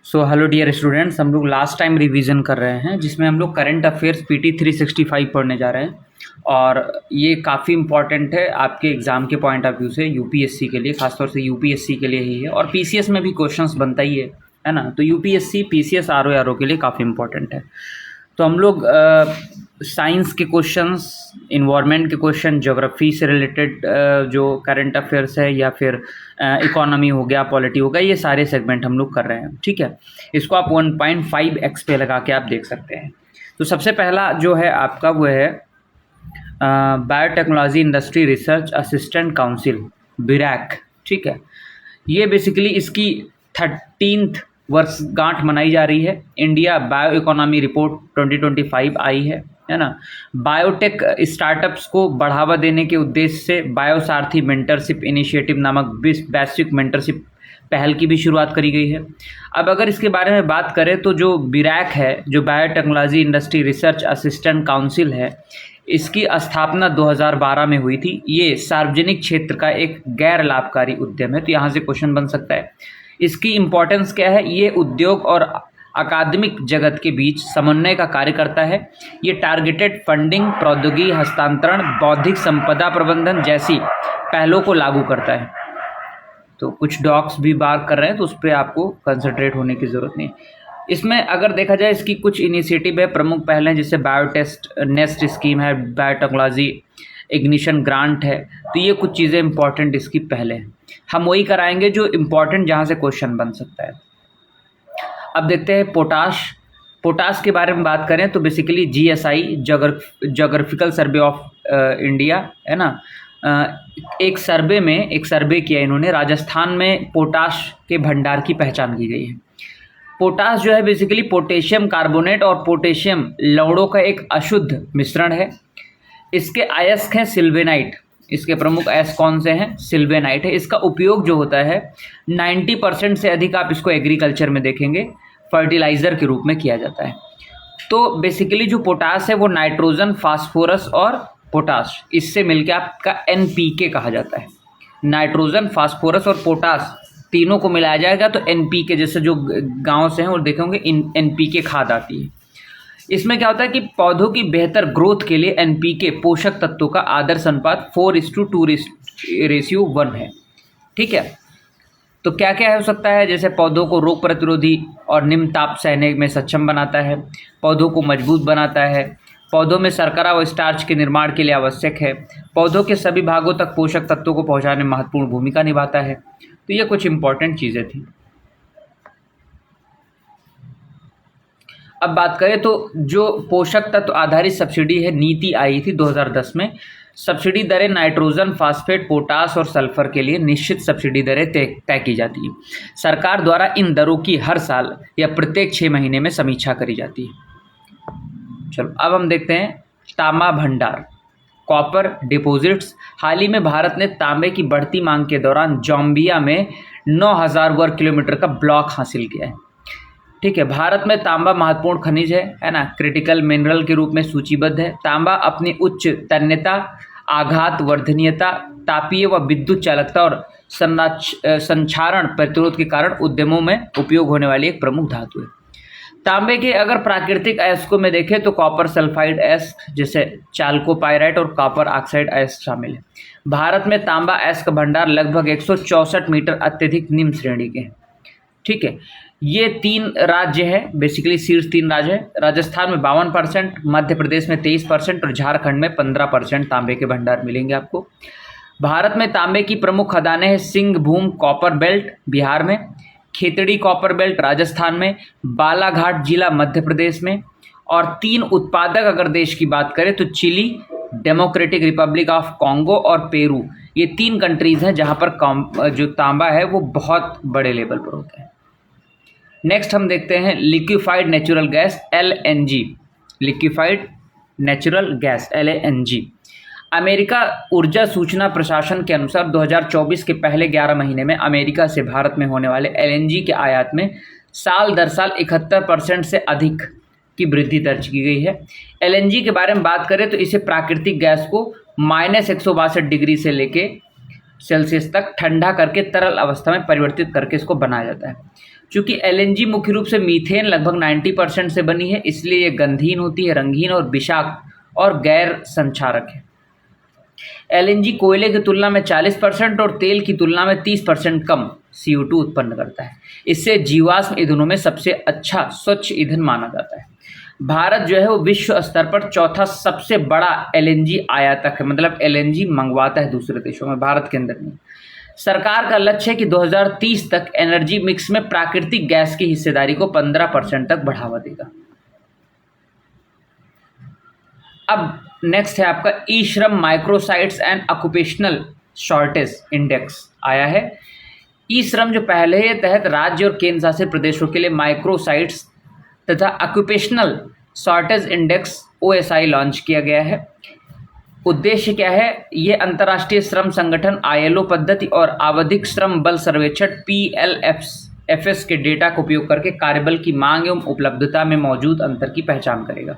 So hello dear students, हम लोग last time revision कर रहे हैं जिसमें हम लोग करंट अफेयर्स पीटी 365 पढ़ने जा रहे हैं। और ये काफ़ी इंपॉर्टेंट है आपके एग्ज़ाम के पॉइंट ऑफ व्यू से, यूपीएससी के लिए, खासतौर से यूपीएससी के लिए ही है। और पीसीएस में भी क्वेश्चंस बनता ही है ना। तो यूपीएससी, पीसीएस, आरओ के लिए काफ़ी इंपॉर्टेंट है। तो हम लोग साइंस के क्वेश्चंस, इन्वायरमेंट के क्वेश्चन, ज्योग्राफी से रिलेटेड जो करंट अफेयर्स है, या फिर इकोनॉमी हो गया, पॉलिटी हो गया, ये सारे सेगमेंट हम लोग कर रहे हैं। ठीक है, इसको आप 1.5x पे लगा के आप देख सकते हैं। तो सबसे पहला जो है आपका वो है biotechnology industry research assistant council, BIRAC. ठीक है, ये बेसिकली इसकी 13th वर्षगांठ मनाई जा रही है। इंडिया बायो इकोनॉमी रिपोर्ट 2025 आई है ना। बायोटेक स्टार्टअप्स को बढ़ावा देने के उद्देश्य से बायोसारथी मेंटरशिप इनिशिएटिव नामक वैश्विक मेंटरशिप पहल की भी शुरुआत करी गई है। अब अगर इसके बारे में बात करें तो जो बिरैक है, जो biotechnology industry research assistant council है, इसकी स्थापना 2012 में हुई थी। ये सार्वजनिक क्षेत्र का एक गैर लाभकारी उद्यम है। तो यहाँ से क्वेश्चन बन सकता है, इसकी इम्पोर्टेंस क्या है। ये उद्योग और अकादमिक जगत के बीच समन्वय का कार्य करता है। ये टारगेटेड फंडिंग, प्रौद्योगिकी हस्तांतरण, बौद्धिक संपदा प्रबंधन जैसी पहलों को लागू करता है। तो कुछ डॉक्स भी बात कर रहे हैं, तो उस पर आपको कंसंट्रेट होने की ज़रूरत नहीं। इसमें अगर देखा जाए, इसकी कुछ इनिशिएटिव है, प्रमुख पहल हैं, जैसे बायोटेस्ट नेस्ट स्कीम है, बायोटेक्नोलॉजी इग्निशन ग्रांट है। तो ये कुछ चीज़ें इंपॉर्टेंट इसकी पहले हैं। हम वही कराएंगे जो इम्पॉर्टेंट, जहाँ से क्वेश्चन बन सकता है। अब देखते हैं पोटाश के बारे में बात करें तो basically GSI, geographical survey of India, है ना। एक सर्वे किया इन्होंने, राजस्थान में पोटाश के भंडार की पहचान की गई है। पोटाश जो है बेसिकली पोटेशियम कार्बोनेट और पोटेशियम लवणों का एक अशुद्ध मिश्रण है। इसके अयस्क हैं सिल्वेनाइट। इसके प्रमुख अयस्क कौन से हैं? सिल्वेनाइट है। इसका उपयोग जो होता है 90% से अधिक आप इसको एग्रीकल्चर में देखेंगे फर्टिलाइज़र के रूप में किया जाता है। तो बेसिकली जो पोटाश है वो नाइट्रोजन, फास्फोरस और पोटाश, इससे मिलकर आपका एनपीके कहा जाता है। नाइट्रोजन, फास्फोरस और पोटाश तीनों को मिलाया जाएगा तो एनपीके, जैसे जो गाँव से हैं और देखेंगे एनपीके खाद आती है। इसमें क्या होता है कि पौधों की बेहतर ग्रोथ के लिए एनपीके पोषक तत्वों का आदर्श अनुपात 4:2 है। ठीक है, तो क्या क्या हो सकता है, जैसे पौधों को रोग प्रतिरोधी और निम्न ताप सहने में सक्षम बनाता है, पौधों को मजबूत बनाता है, पौधों में शर्करा व स्टार्च के निर्माण के लिए आवश्यक है, पौधों के सभी भागों तक पोषक तत्वों को पहुँचाने में महत्वपूर्ण भूमिका निभाता है। तो ये कुछ इंपॉर्टेंट चीज़ें थी। अब बात करें तो जो पोषक तत्व आधारित सब्सिडी है, नीति आई थी 2010 में। सब्सिडी दरें नाइट्रोजन, फास्फेट, पोटास और सल्फर के लिए निश्चित सब्सिडी दरें तय की जाती है। सरकार द्वारा इन दरों की हर साल या प्रत्येक 6 महीने में समीक्षा करी जाती है। चलो अब हम देखते हैं तांबा भंडार, कॉपर डिपॉजिट्स। हाल ही में भारत ने तांबे की बढ़ती मांग के दौरान जाम्बिया में 9000 वर्ग किलोमीटर का ब्लॉक हासिल किया है। ठीक है, भारत में तांबा महत्वपूर्ण खनिज है ना, क्रिटिकल मिनरल के रूप में सूचीबद्ध है। तांबा अपनी उच्च तन्यता, आघात वर्धनीयता, तापीय व विद्युत चालकता और संक्षारण प्रतिरोध के कारण उद्यमों में उपयोग होने वाली एक प्रमुख धातु है। तांबे के अगर प्राकृतिक अयस्कों में देखें तो कॉपर सल्फाइड अयस्क, जैसे चाल्कोपाइराइट और कॉपर ऑक्साइड अयस्क शामिल है। भारत में तांबा अयस्क भंडार लगभग 164 मीटर अत्यधिक निम्न श्रेणी के हैं। ठीक है, ये 3 राज्य है, बेसिकली शीर्ष 3 राज्य है। राजस्थान में 52%, मध्य प्रदेश में 23% और झारखंड में 15% तांबे के भंडार मिलेंगे आपको। भारत में तांबे की प्रमुख खदानें हैं सिंहभूम कॉपर बेल्ट बिहार में, खेतड़ी कॉपर बेल्ट राजस्थान में, बालाघाट जिला मध्य प्रदेश में। और 3 उत्पादक अगर देश की बात करें तो Chile, Democratic Republic of Congo और पेरू, ये 3 कंट्रीज़ हैं जहाँ पर जो तांबा है वो बहुत बड़े लेवल पर होता है। नेक्स्ट हम देखते हैं liquefied natural gas, LNG, liquefied natural gas LNG। America ऊर्जा सूचना प्रशासन के अनुसार 2024 के पहले 11 महीने में अमेरिका से भारत में होने वाले LNG के आयात में साल दर साल 71% से अधिक की वृद्धि दर्ज की गई है। LNG के बारे में बात करें तो इसे प्राकृतिक गैस को -162 डिग्री से लेके सेल्सियस तक ठंडा करके तरल अवस्था में परिवर्तित करके इसको बनाया जाता है। चूँकि एलएनजी मुख्य रूप से मीथेन लगभग 90% से बनी है, इसलिए ये गंधहीन होती है, रंगहीन और विषाक्त और गैर संक्षारक है। एलएनजी कोयले की तुलना में 40% और तेल की तुलना में 30% कम CO2 उत्पन्न करता है। इससे जीवाश्म ईंधनों में सबसे अच्छा स्वच्छ ईंधन माना जाता है। भारत जो है वो विश्व स्तर पर चौथा सबसे बड़ा एलएनजी आयातक है, मतलब एलएनजी मंगवाता है दूसरे देशों में, भारत के अंदर नहीं। सरकार का लक्ष्य है कि 2030 तक एनर्जी मिक्स में प्राकृतिक गैस की हिस्सेदारी को 15% तक बढ़ावा देगा। अब नेक्स्ट है आपका ई श्रम microsites and occupational shortage index आया है। ई श्रम जो पहले है तहत राज्य और केंद्र शासित प्रदेशों के लिए माइक्रोसाइट्स तथा occupational shortage index OSI launch किया गया है। उद्देश्य क्या है? ये अंतर्राष्ट्रीय श्रम संगठन ILO पद्धति और आवधिक श्रम बल सर्वेक्षण PLFS के डेटा का उपयोग करके कार्यबल की मांग एवं उपलब्धता में मौजूद अंतर की पहचान करेगा।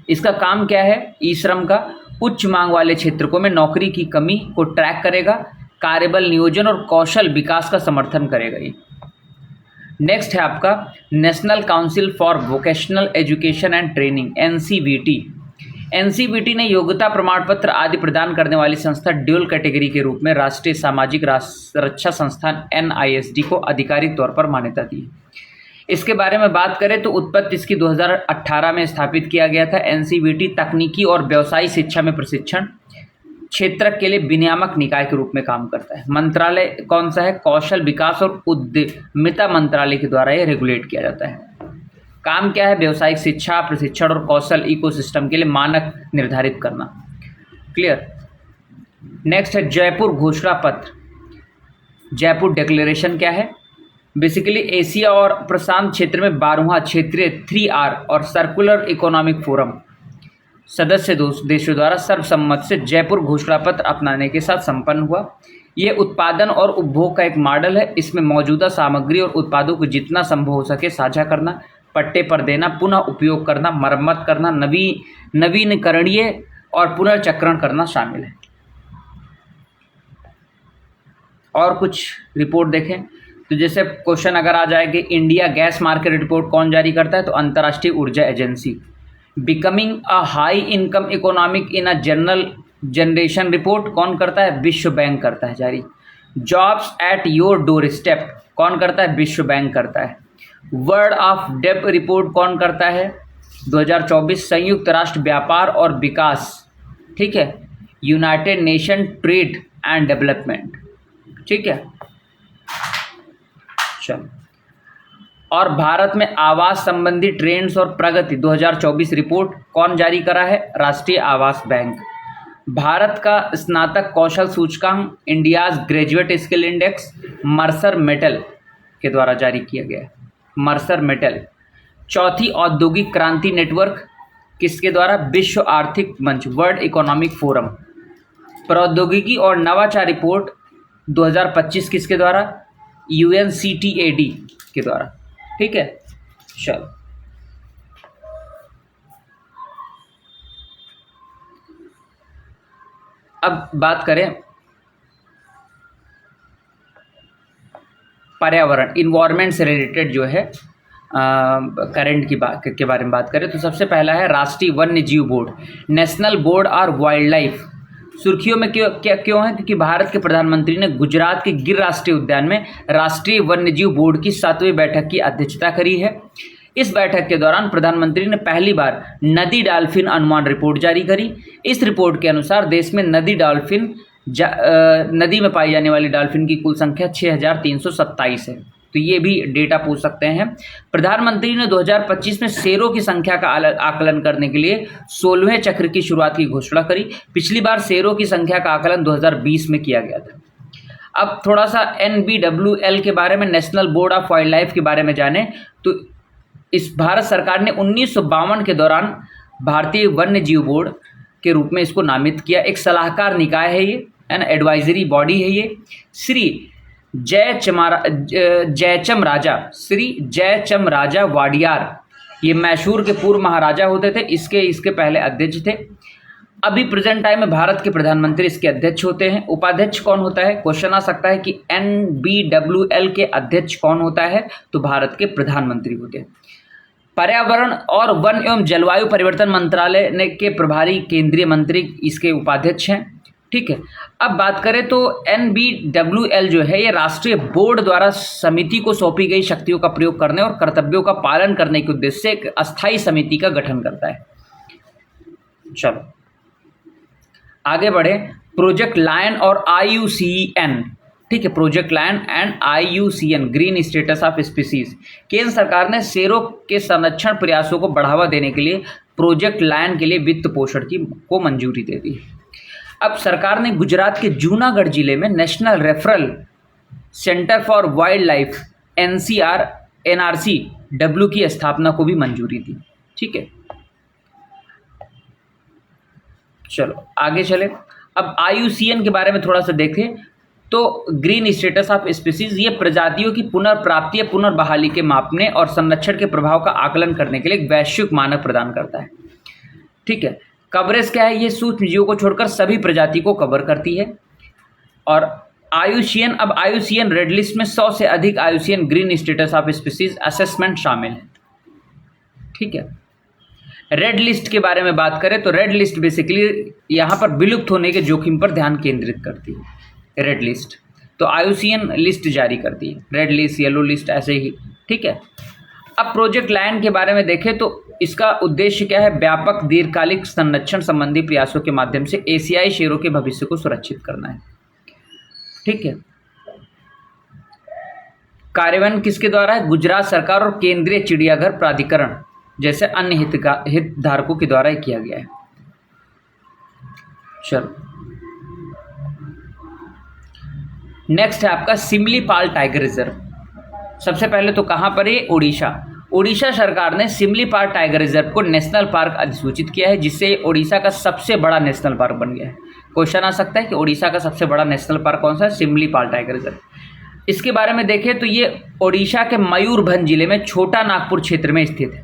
इसका काम क्या है? ई श्रम का उच्च मांग वाले क्षेत्रों में नौकरी की कमी को ट्रैक करेगा, कार्यबल नियोजन और कौशल विकास का समर्थन करेगा ये। नेक्स्ट है आपका national council for vocational education and training NCVT। NCVT ने योग्यता प्रमाण पत्र आदि प्रदान करने वाली संस्था ड्यूल कैटेगरी के रूप में राष्ट्रीय सामाजिक रक्षा संस्थान NISD को आधिकारिक तौर पर मान्यता दी। इसके बारे में बात करें तो उत्पत्ति इसकी 2018 में स्थापित किया गया था। NCVT तकनीकी और व्यवसायिक शिक्षा में प्रशिक्षण क्षेत्र के लिए विनियामक निकाय के रूप में काम करता है। मंत्रालय कौन सा है? कौशल विकास और उद्यमिता मंत्रालय के द्वारा ये रेगुलेट किया जाता है। काम क्या है? व्यावसायिक शिक्षा, प्रशिक्षण और कौशल इकोसिस्टम के लिए मानक निर्धारित करना। क्लियर। नेक्स्ट है जयपुर घोषणा पत्र। जयपुर डिक्लेरेशन क्या है? बेसिकली एशिया और प्रशांत क्षेत्र में 12वां क्षेत्रीय 3R और सर्कुलर इकोनॉमिक फोरम सदस्य देशों द्वारा सर्वसम्मत से जयपुर घोषणा पत्र अपनाने के साथ संपन्न हुआ। यह उत्पादन और उपभोग का एक मॉडल है। इसमें मौजूदा सामग्री और उत्पादों को जितना संभव हो सके साझा करना, पट्टे पर देना, पुनः उपयोग करना, मरम्मत करना, नवीनीकरणीय और पुनर्चक्रण करना शामिल है। और कुछ रिपोर्ट देखें तो जैसे क्वेश्चन अगर आ जाए कि इंडिया गैस मार्केट रिपोर्ट कौन जारी करता है, तो अंतर्राष्ट्रीय ऊर्जा agency. Becoming a high income economic in a generation report कौन करता है? विश्व बैंक करता है जारी। Jobs at your door step कौन करता है? विश्व बैंक करता है। वर्ल्ड ऑफ डेप्थ रिपोर्ट कौन करता है? 2024 संयुक्त राष्ट्र व्यापार और विकास, ठीक है, United nation trade and development, ठीक है। चलो, और भारत में आवास संबंधी ट्रेंड्स और प्रगति 2024 रिपोर्ट कौन जारी करा है? राष्ट्रीय आवास बैंक। भारत का स्नातक कौशल सूचकांक India's graduate skill index Mercer metal के द्वारा जारी किया गया है। Mercer metal. चौथी औद्योगिक क्रांति नेटवर्क किसके द्वारा? विश्व आर्थिक मंच, वर्ल्ड इकोनॉमिक फोरम। प्रौद्योगिकी और नवाचार रिपोर्ट 2025 किसके द्वारा? UNCTAD के द्वारा, ठीक है। चलो, अब बात करें पर्यावरण, इन्वायरमेंट से रिलेटेड जो है करंट की बात के बारे में बात करें तो सबसे पहला है राष्ट्रीय वन्य जीव बोर्ड, नेशनल बोर्ड और वाइल्ड लाइफ। सुर्खियों में क्यों है? क्योंकि भारत के प्रधानमंत्री ने गुजरात के गिर राष्ट्रीय उद्यान में राष्ट्रीय वन्यजीव बोर्ड की 7वीं बैठक की अध्यक्षता करी है। इस बैठक के दौरान प्रधानमंत्री ने पहली बार नदी डॉल्फिन अनुमान रिपोर्ट जारी करी। इस रिपोर्ट के अनुसार देश में नदी में पाई जाने वाली डॉल्फिन की कुल संख्या 6327 है। तो ये भी डेटा पूछ सकते हैं। प्रधानमंत्री ने 2025 में शेरों की संख्या का आकलन करने के लिए 16वें चक्र की शुरुआत की घोषणा करी। पिछली बार शेरों की संख्या का आकलन 2020 में किया गया था। अब थोड़ा सा NBWL के बारे में, national board of wild life के बारे में जाने तो इस भारत सरकार ने 1952 के दौरान भारतीय वन्य जीव बोर्ड के रूप में इसको नामित किया। एक सलाहकार निकाय है ये, एडवाइजरी बॉडी है ये। श्री जयचम राजा वाडियार, ये मैसूर के पूर्व महाराजा होते थे, इसके पहले अध्यक्ष थे। अभी प्रेजेंट टाइम में भारत के प्रधानमंत्री इसके अध्यक्ष होते हैं। उपाध्यक्ष कौन होता है? क्वेश्चन आ सकता है कि NBWL के अध्यक्ष कौन होता है? तो भारत के प्रधानमंत्री होते हैं। पर्यावरण और वन एवं जलवायु परिवर्तन मंत्रालय ने के प्रभारी केंद्रीय मंत्री इसके उपाध्यक्ष हैं। ठीक है, अब बात करें तो NBWL जो है ये राष्ट्रीय बोर्ड द्वारा समिति को सौंपी गई शक्तियों का प्रयोग करने और कर्तव्यों का पालन करने के उद्देश्य से एक अस्थायी समिति का गठन करता है। चलो आगे बढ़े। प्रोजेक्ट लायन और IUCN, ठीक है, Project Lion and IUCN Green Status of Species. केंद्र सरकार ने शेरों के संरक्षण प्रयासों को बढ़ावा देने के लिए प्रोजेक्ट लायन के लिए वित्त पोषण को मंजूरी दे दी। अब सरकार ने गुजरात के जूनागढ़ जिले में national referral centre for wild life NRCW की स्थापना को भी मंजूरी दी। ठीक है, चलो आगे चले। अब IUCN के बारे में थोड़ा सा देखें तो ग्रीन स्टेटस ऑफ स्पीसीज ये प्रजातियों की पुनर्प्राप्ति या पुनर्बहाली के मापने और संरक्षण के प्रभाव का आकलन करने के लिए एक वैश्विक मानक प्रदान करता है। ठीक है, कवरेज क्या है? ये सूक्ष्म जीवों को छोड़कर सभी प्रजाति को कवर करती है। और IUCN, अब IUCN रेड लिस्ट में 100 से अधिक IUCN Green Status of species assessment शामिल है। ठीक है, रेड लिस्ट के बारे में बात करें तो रेड लिस्ट बेसिकली यहाँ पर विलुप्त होने के जोखिम पर ध्यान केंद्रित करती है। रेड लिस्ट तो IUCN लिस्ट जारी करती है, रेड लिस्ट, येलो लिस्ट, ऐसे ही। ठीक है, अब प्रोजेक्ट लायन के बारे में देखें तो इसका उद्देश्य क्या है? व्यापक दीर्घकालिक संरक्षण संबंधी प्रयासों के माध्यम से एशियाई शेरों के भविष्य को सुरक्षित करना है। ठीक है, कार्यान्वयन किसके द्वारा है? गुजरात सरकार और केंद्रीय चिड़ियाघर प्राधिकरण जैसे अन्य हितधारकों के द्वारा किया गया है। चलो नेक्स्ट है आपका सिमलीपाल टाइगर रिजर्व। सबसे पहले तो कहाँ पर है? उड़ीसा सरकार ने सिमलीपाल टाइगर रिजर्व को नेशनल पार्क अधिसूचित किया है, जिससे उड़ीसा का सबसे बड़ा नेशनल पार्क बन गया है। क्वेश्चन आ सकता है कि उड़ीसा का सबसे बड़ा नेशनल पार्क कौन सा है? Similipal tiger reserve. इसके बारे में देखें तो ये उड़ीसा के मयूरभंज जिले में छोटा नागपुर क्षेत्र में स्थित है।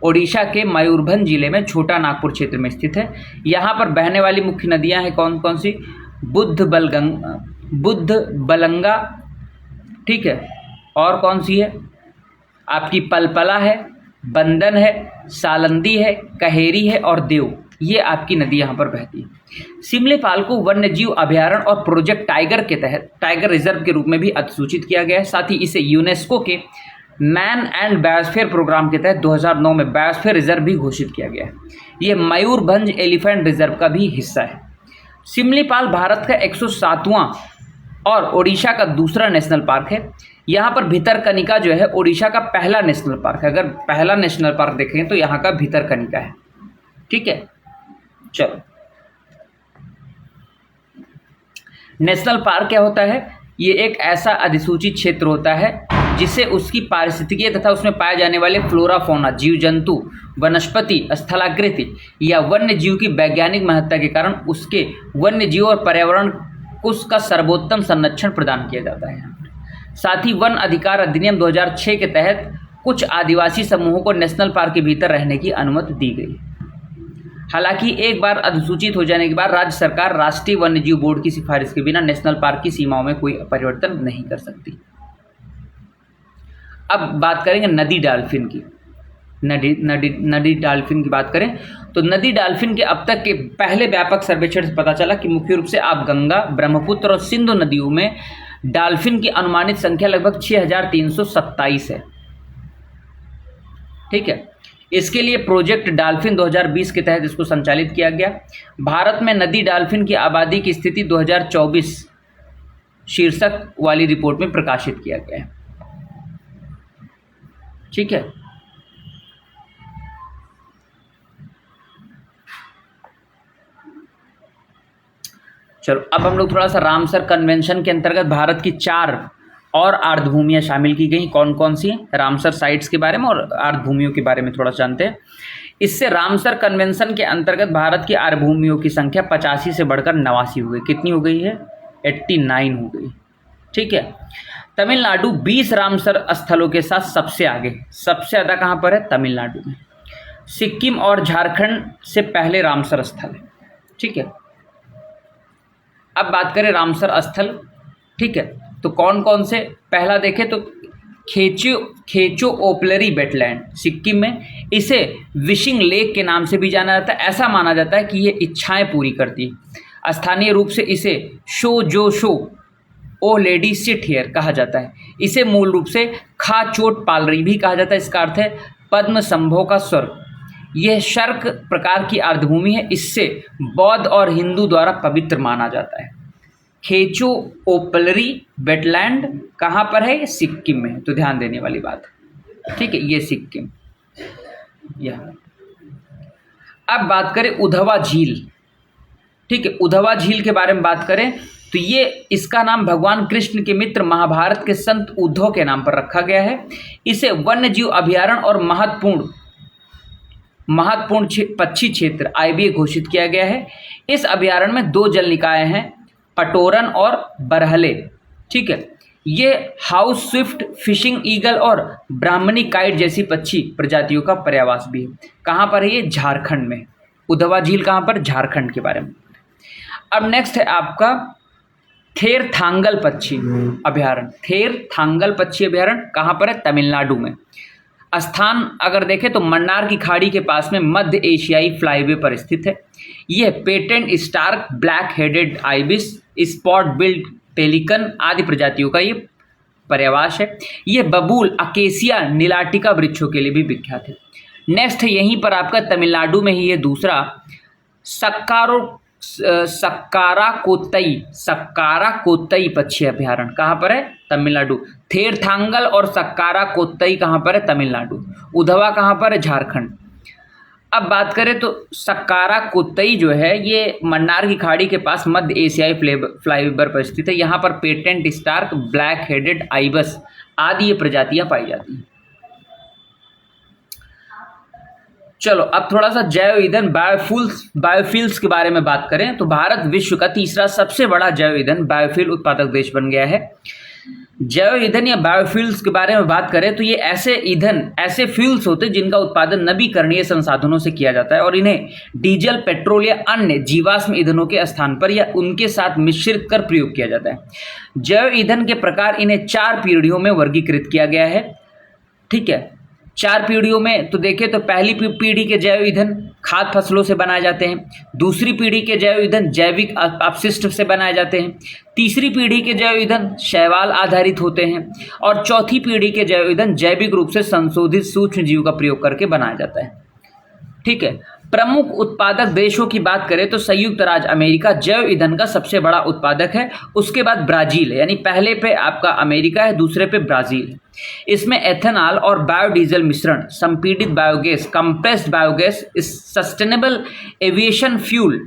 उड़ीसा के मयूरभंज जिले में छोटा नागपुर क्षेत्र में स्थित है। यहाँ पर बहने वाली मुख्य नदियाँ हैं कौन कौन सी? बुद्ध बलंगा, ठीक है, और कौन सी है? आपकी पलपला है, बंदन है, सालंदी है, कहेरी है और देव, ये आपकी नदी यहाँ पर बहती है। सिमलीपाल को वन्य जीव अभयारण्य और प्रोजेक्ट टाइगर के तहत टाइगर रिजर्व के रूप में भी अधिसूचित किया गया है। साथ ही इसे यूनेस्को के मैन एंड बायोस्फीयर प्रोग्राम के तहत 2009 में बायोस्फीयर रिजर्व भी घोषित किया गया है। ये मयूरभंज एलिफेंट रिजर्व का भी हिस्सा है। सिमलीपाल भारत का 107वां और ओडिशा का दूसरा नेशनल पार्क है। यहाँ पर भितरकनिका जो है ओडिशा का पहला नेशनल पार्क है। अगर पहला नेशनल पार्क देखें तो यहाँ का भितरकनिका है। ठीक है, चलो नेशनल पार्क क्या होता है? ये एक ऐसा अधिसूचित क्षेत्र होता है जिसे उसकी पारिस्थितिकीय तथा उसमें पाए जाने वाले फ्लोरा फौना, जीव जंतु, वनस्पति, स्थलाकृति या वन्य जीव की वैज्ञानिक महत्ता के कारण उसके वन्य जीव और पर्यावरण को उसका सर्वोत्तम संरक्षण प्रदान किया जाता है। साथ ही वन अधिकार अधिनियम 2006 के तहत कुछ आदिवासी समूहों को नेशनल पार्क के भीतर रहने की अनुमति दी गई। हालांकि एक बार अधिसूचित हो जाने के बाद राज्य सरकार राष्ट्रीय वन्यजीव बोर्ड की सिफारिश के बिना नेशनल पार्क की सीमाओं में कोई परिवर्तन नहीं कर सकती। अब बात करेंगे नदी डॉल्फिन की। नदी डॉल्फिन की बात करें तो नदी डॉल्फिन के अब तक के पहले व्यापक सर्वेक्षण से पता चला कि मुख्य रूप से आप गंगा, ब्रह्मपुत्र और सिंधु नदियों में डॉल्फिन की अनुमानित संख्या लगभग 6327 है। ठीक है, इसके लिए प्रोजेक्ट डॉल्फिन 2020 के तहत इसको संचालित किया गया। भारत में नदी डॉल्फिन की आबादी की स्थिति 2024 शीर्षक वाली रिपोर्ट में प्रकाशित किया गया है। ठीक है, चलो अब हम लोग थोड़ा सा रामसर कन्वेंशन के अंतर्गत भारत की 4 और आर्द्रभूमियां शामिल की गई। कौन कौन सी? रामसर साइट्स के बारे में और आर्द्रभूमियों के बारे में थोड़ा जानते हैं। इससे रामसर कन्वेंशन के अंतर्गत भारत की आर्द्रभूमियों की संख्या 85 से बढ़कर 89 हो गई। कितनी हो गई है? 89 हो गई। ठीक है, तमिलनाडु 20 रामसर स्थलों के साथ सबसे आगे, सबसे ज़्यादा कहाँ पर है? तमिलनाडु में। सिक्किम और झारखंड से पहले रामसर स्थल है। ठीक है। अब बात करें रामसर स्थल, ठीक है, तो कौन कौन से, पहला देखें तो खेचो ओपलरी वेटलैंड सिक्किम में, इसे विशिंग लेक के नाम से भी जाना जाता है। ऐसा माना जाता है कि ये इच्छाएं पूरी करती है। स्थानीय रूप से इसे show o lady sit here कहा जाता है। इसे मूल रूप से खा चोट पालरी भी कहा जाता है। इसका अर्थ है पद्म संभव का स्वर्ग। यह शर्क प्रकार की आर्द्रभूमि है। इससे बौद्ध और हिंदू द्वारा पवित्र माना जाता है। खेचो ओपलरी वेटलैंड कहाँ पर है? ये सिक्किम में है, तो ध्यान देने वाली बात है, ठीक है, ये सिक्किम। यह अब बात करें उधवा झील, ठीक है, उधवा झील के बारे में बात करें तो ये इसका नाम भगवान कृष्ण के मित्र महाभारत के संत उद्धव के नाम पर रखा गया है। इसे वन्य जीव अभयारण्य और महत्वपूर्ण पक्षी क्षेत्र IBA घोषित किया गया है। इस अभयारण्य में 2 जल निकाय हैं, पटोरन और बरहले, ठीक है। ये हाउस स्विफ्ट, फिशिंग ईगल और ब्राह्मणी काइट जैसी पक्षी प्रजातियों का पर्यावास भी है। कहाँ पर है ये? झारखंड में। उधवा झील कहाँ पर? झारखंड के बारे में। अब नेक्स्ट है आपका थेरथांगल पक्षी अभयारण्य। थेरथांगल पक्षी अभयारण्य कहाँ पर है? तमिलनाडु में। स्थान अगर देखें तो मन्नार की खाड़ी के पास में मध्य एशियाई फ्लाईवे पर स्थित है। यह painted stork, black headed ibis, spot billed pelican आदि प्रजातियों का ये पर्यावास है। यह बबूल, अकेसिया, नीलाटिका वृक्षों के लिए भी विख्यात है। नेक्स्ट है यहीं पर आपका तमिलनाडु में ही ये दूसरा सक्कारा कोत्तई पक्षी अभयारण्य कहाँ पर है? तमिलनाडु। थेरथांगल और सक्कारा कोत्तई कहाँ पर है? तमिलनाडु। उधवा कहाँ पर है? झारखंड। अब बात करें तो सक्कारा कोत्तई जो है ये मन्नार की खाड़ी के पास मध्य एशियाई फ्लाईओवर पर स्थित है। यहाँ पर पेटेंट स्टार्क, ब्लैक हेडेड आइबस आदि ये प्रजातियाँ पाई जाती हैं। चलो अब थोड़ा सा जैव ईंधन बायोफ्यूल्स के बारे में बात करें तो भारत विश्व का तीसरा सबसे बड़ा जैव ईंधन बायोफ्यूल उत्पादक देश बन गया है। जैव ईंधन या बायोफ्यूल्स के बारे में बात करें तो ये ऐसे फ्यूल्स होते हैं जिनका उत्पादन नवीकरणीय संसाधनों से किया जाता है और इन्हें डीजल, पेट्रोल या अन्य जीवाश्म ईंधनों के स्थान पर या उनके साथ मिश्रित कर प्रयोग किया जाता है। जैव ईंधन के प्रकार इन्हें 4 पीढ़ियों में वर्गीकृत किया गया है, ठीक है। 4 पीढ़ियों में तो देखें तो पहली पीढ़ी के जैव ईंधन खाद्य फसलों से बनाए जाते हैं। दूसरी पीढ़ी के जैव ईंधन जैविक अपशिष्ट से बनाए जाते हैं। तीसरी पीढ़ी के जैव ईंधन शैवाल आधारित होते हैं और चौथी पीढ़ी के जैव ईंधन जैविक रूप से संशोधित सूक्ष्म जीव का प्रयोग करके बनाया जाता है, ठीक है। प्रमुख उत्पादक देशों की बात करें तो संयुक्त राज्य अमेरिका जैव ईंधन का सबसे बड़ा उत्पादक है। उसके बाद ब्राजील है, यानी पहले पे आपका अमेरिका है, दूसरे पे ब्राजील है। इसमें एथेनॉल और बायोडीजल मिश्रण, संपीड़ित biogas, compressed biogas, sustainable aviation fuel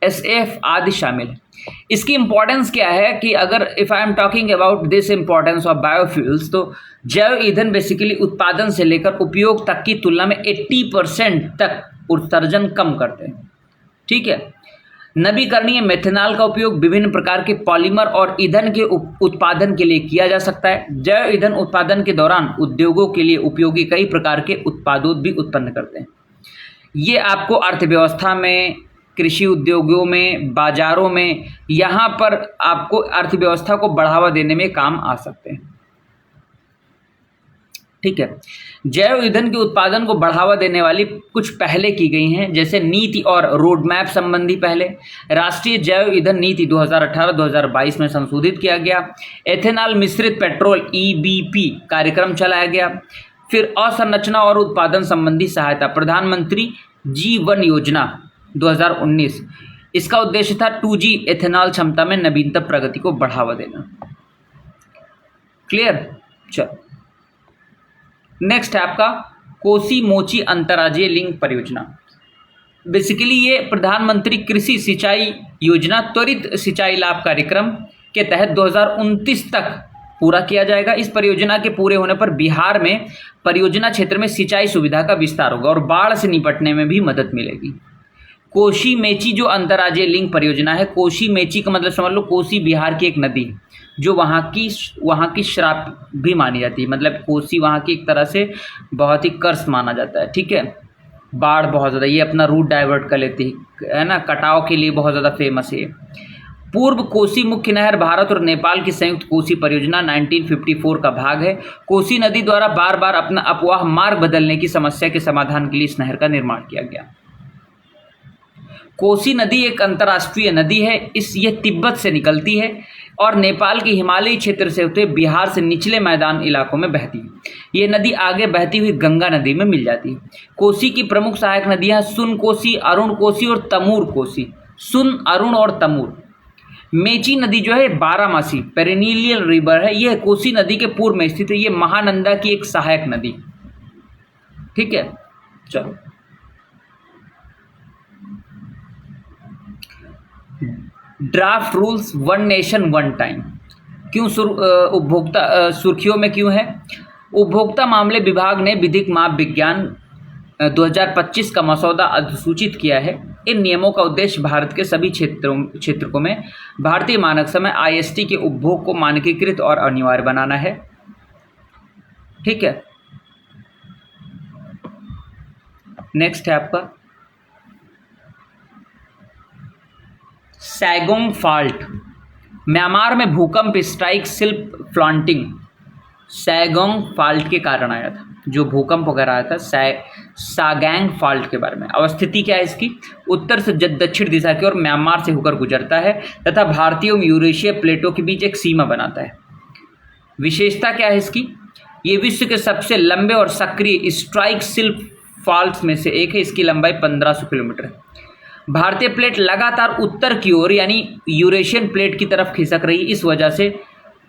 SAF आदि शामिल है। इसकी इंपॉर्टेंस क्या है कि अगर if I am talking about this importance of biofuels तो जैव ईंधन बेसिकली उत्पादन से लेकर उपयोग तक की तुलना में 80% तक उत्सर्जन कम करते हैं, ठीक है। नवीकरणीय मेथनॉल का उपयोग विभिन्न प्रकार के पॉलीमर और ईंधन के उत्पादन के लिए किया जा सकता है। जैव ईंधन उत्पादन के दौरान उद्योगों के लिए उपयोगी कई प्रकार के उत्पादों भी उत्पन्न करते हैं। ये आपको अर्थव्यवस्था में, कृषि उद्योगों में, बाजारों में, यहाँ पर आपको अर्थव्यवस्था को बढ़ावा देने में काम आ सकते हैं, ठीक है। जैव ईंधन के उत्पादन को बढ़ावा देने वाली कुछ पहले की गई हैं, जैसे नीति और रोड मैप संबंधी पहले। राष्ट्रीय जैव ईंधन नीति 2018-2022 में संशोधित किया गया। एथेनॉल मिश्रित पेट्रोल EBP कार्यक्रम चलाया गया। फिर अवसंरचना और उत्पादन संबंधी सहायता, प्रधानमंत्री G1 योजना 2019। इसका उद्देश्य था 2G एथेनॉल क्षमता में नवीनतम प्रगति को बढ़ावा देना। क्लियर? चलो नेक्स्ट है आपका कोसी मोची अंतर्राज्यीय लिंक परियोजना। बेसिकली ये प्रधानमंत्री कृषि सिंचाई योजना त्वरित सिंचाई लाभ कार्यक्रम के तहत 2029 तक पूरा किया जाएगा। इस परियोजना के पूरे होने पर बिहार में परियोजना क्षेत्र में सिंचाई सुविधा का विस्तार होगा और बाढ़ से निपटने में भी मदद मिलेगी। कोसी मेची जो अंतर्राज्यीय लिंक परियोजना है, कोसी मेची का मतलब समझ लो कोसी बिहार की एक नदी है जो वहाँ की श्राप भी मानी जाती है। मतलब कोसी वहाँ की एक तरह से बहुत ही कर्स माना जाता है, ठीक है। बाढ़ बहुत ज़्यादा, ये अपना रूट डाइवर्ट कर लेती है ना, कटाव के लिए बहुत ज़्यादा फेमस है। पूर्व कोसी मुख्य नहर भारत और नेपाल की संयुक्त कोसी परियोजना 1954 का भाग है। कोसी नदी द्वारा बार बार अपना अपवाह मार्ग बदलने की समस्या के समाधान के लिए इस नहर का निर्माण किया गया। कोसी नदी एक अंतर्राष्ट्रीय नदी है। यह तिब्बत से निकलती है और नेपाल के हिमालयी क्षेत्र से होते बिहार से निचले मैदान इलाकों में बहती है। ये नदी आगे बहती हुई गंगा नदी में मिल जाती है। कोसी की प्रमुख सहायक नदियां सुन कोसी, अरुण कोसी और तमूर कोसी। सुन, अरुण और तमूर। मेची नदी जो है बारामासी पेरिनियल रिवर है, यह कोसी नदी के पूर्व में स्थित है। ये महानंदा की एक सहायक नदी। ठीक है, चलो draft rules one nation one time क्यों उपभोक्ता सुर्खियों में क्यों है? उपभोक्ता मामले विभाग ने विधिक माप विज्ञान 2025 का मसौदा अधिसूचित किया है। इन नियमों का उद्देश्य भारत के सभी क्षेत्रों में भारतीय मानक समय IST के उपभोग को मानकीकृत और अनिवार्य बनाना है। ठीक है, नेक्स्ट है आपका सैगोंग फॉल्ट। म्यांमार में भूकंप स्ट्राइक सिल्क प्लांटिंग सैगोंग फॉल्ट के कारण आया था। जो भूकंप वगैरह आया था सागैंग फॉल्ट के बारे में। अवस्थिति क्या है इसकी? उत्तर से दक्षिण दिशा की ओर म्यांमार से होकर गुजरता है तथा भारतीय और यूरेशिया प्लेटों के बीच एक सीमा बनाता है। विशेषता क्या है इसकी? ये विश्व के सबसे लंबे और सक्रिय स्ट्राइक सिल्क फॉल्ट्स में से एक है। इसकी लंबाई 1500 किलोमीटर है। भारतीय प्लेट लगातार उत्तर की ओर यानी यूरेशियन प्लेट की तरफ खिसक रही है। इस वजह से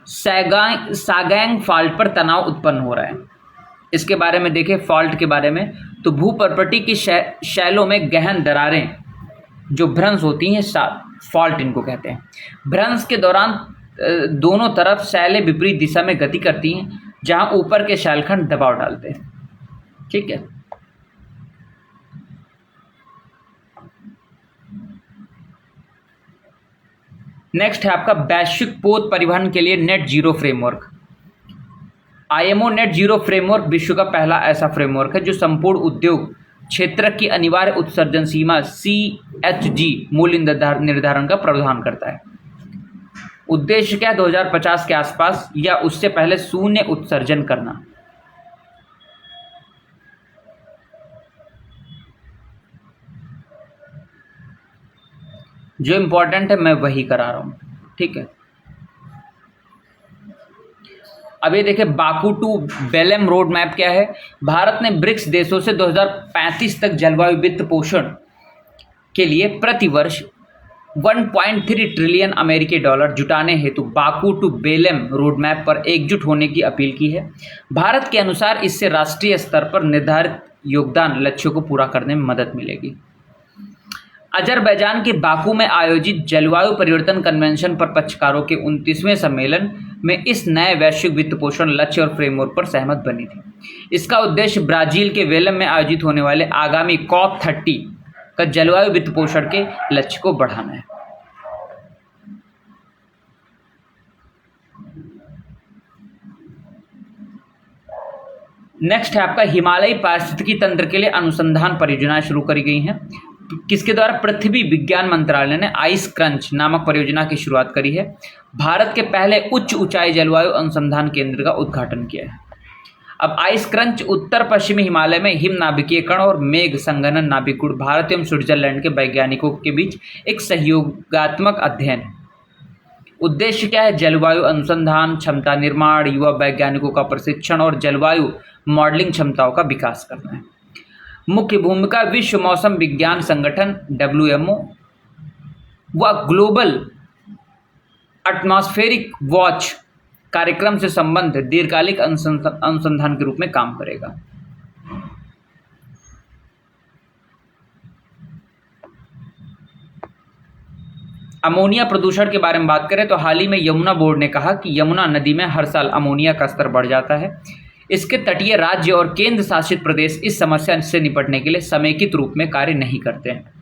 सागैंग फॉल्ट पर तनाव उत्पन्न हो रहा है। इसके बारे में देखें, फॉल्ट के बारे में, तो भूपर्पटी की शैलों में गहन दरारें जो भ्रंश होती हैं, फॉल्ट इनको कहते हैं। भ्रंश के दौरान दोनों तरफ शैलें विपरीत दिशा में गति करती हैं, जहां ऊपर के शैलखंड दबाव डालते हैं। ठीक है, नेक्स्ट है आपका वैश्विक पोत परिवहन के लिए net zero framework. IMO net zero framework विश्व का पहला ऐसा फ्रेमवर्क है जो संपूर्ण उद्योग क्षेत्र की अनिवार्य उत्सर्जन सीमा CHG मूल्य निर्धारण का प्रावधान करता है। उद्देश्य क्या है? 2050 के आसपास या उससे पहले शून्य उत्सर्जन करना। जो इम्पोर्टेंट है मैं वही करा रहा हूँ। ठीक है, अब ये देखिए Baku to Belem road map क्या है? भारत ने ब्रिक्स देशों से 2035 तक जलवायु वित्त पोषण के लिए प्रतिवर्ष 1.3 ट्रिलियन अमेरिकी डॉलर जुटाने हेतु Baku to Belem road map पर एकजुट होने की अपील की है। भारत के अनुसार इससे राष्ट्रीय स्तर पर निर्धारित योगदान लक्ष्यों को पूरा करने में मदद मिलेगी। अजरबैजान के बाकू में आयोजित जलवायु परिवर्तन कन्वेंशन पर पक्षकारों के 29वें सम्मेलन में इस नए वैश्विक वित्त पोषण लक्ष्य और फ्रेमवर्क पर सहमत बनी थी। इसका उद्देश्य ब्राजील के वेलम में आयोजित होने वाले आगामी COP30 का जलवायु वित्त पोषण के लक्ष्य को बढ़ाना है। नेक्स्ट है आपका हिमालयी पारिस्थितिकी तंत्र के लिए अनुसंधान परियोजनाएं शुरू करी गई हैं। किसके द्वारा? पृथ्वी विज्ञान मंत्रालय ने आइस क्रंच नामक परियोजना की शुरुआत करी है। भारत के पहले उच्च ऊंचाई जलवायु अनुसंधान केंद्र का उद्घाटन किया है। अब आइस क्रंच उत्तर पश्चिमी हिमालय में हिम नाभिकीय कण और मेघ संघनन नाभिक गुण भारत एवं स्विट्जरलैंड के वैज्ञानिकों के बीच एक सहयोगात्मक अध्ययन है। उद्देश्य क्या है? जलवायु अनुसंधान, क्षमता निर्माण, युवा वैज्ञानिकों का प्रशिक्षण और जलवायु मॉडलिंग क्षमताओं का विकास करना है। मुख्य भूमिका विश्व मौसम विज्ञान संगठन WMO व ग्लोबल एटमॉस्फेरिक वॉच कार्यक्रम से संबंधित दीर्घकालिक अनुसंधान के रूप में काम करेगा। अमोनिया प्रदूषण के बारे में बात करें तो हाल ही में यमुना बोर्ड ने कहा कि यमुना नदी में हर साल अमोनिया का स्तर बढ़ जाता है। इसके तटीय राज्य और केंद्र शासित प्रदेश इस समस्या से निपटने के लिए समेकित रूप में कार्य नहीं करते हैं।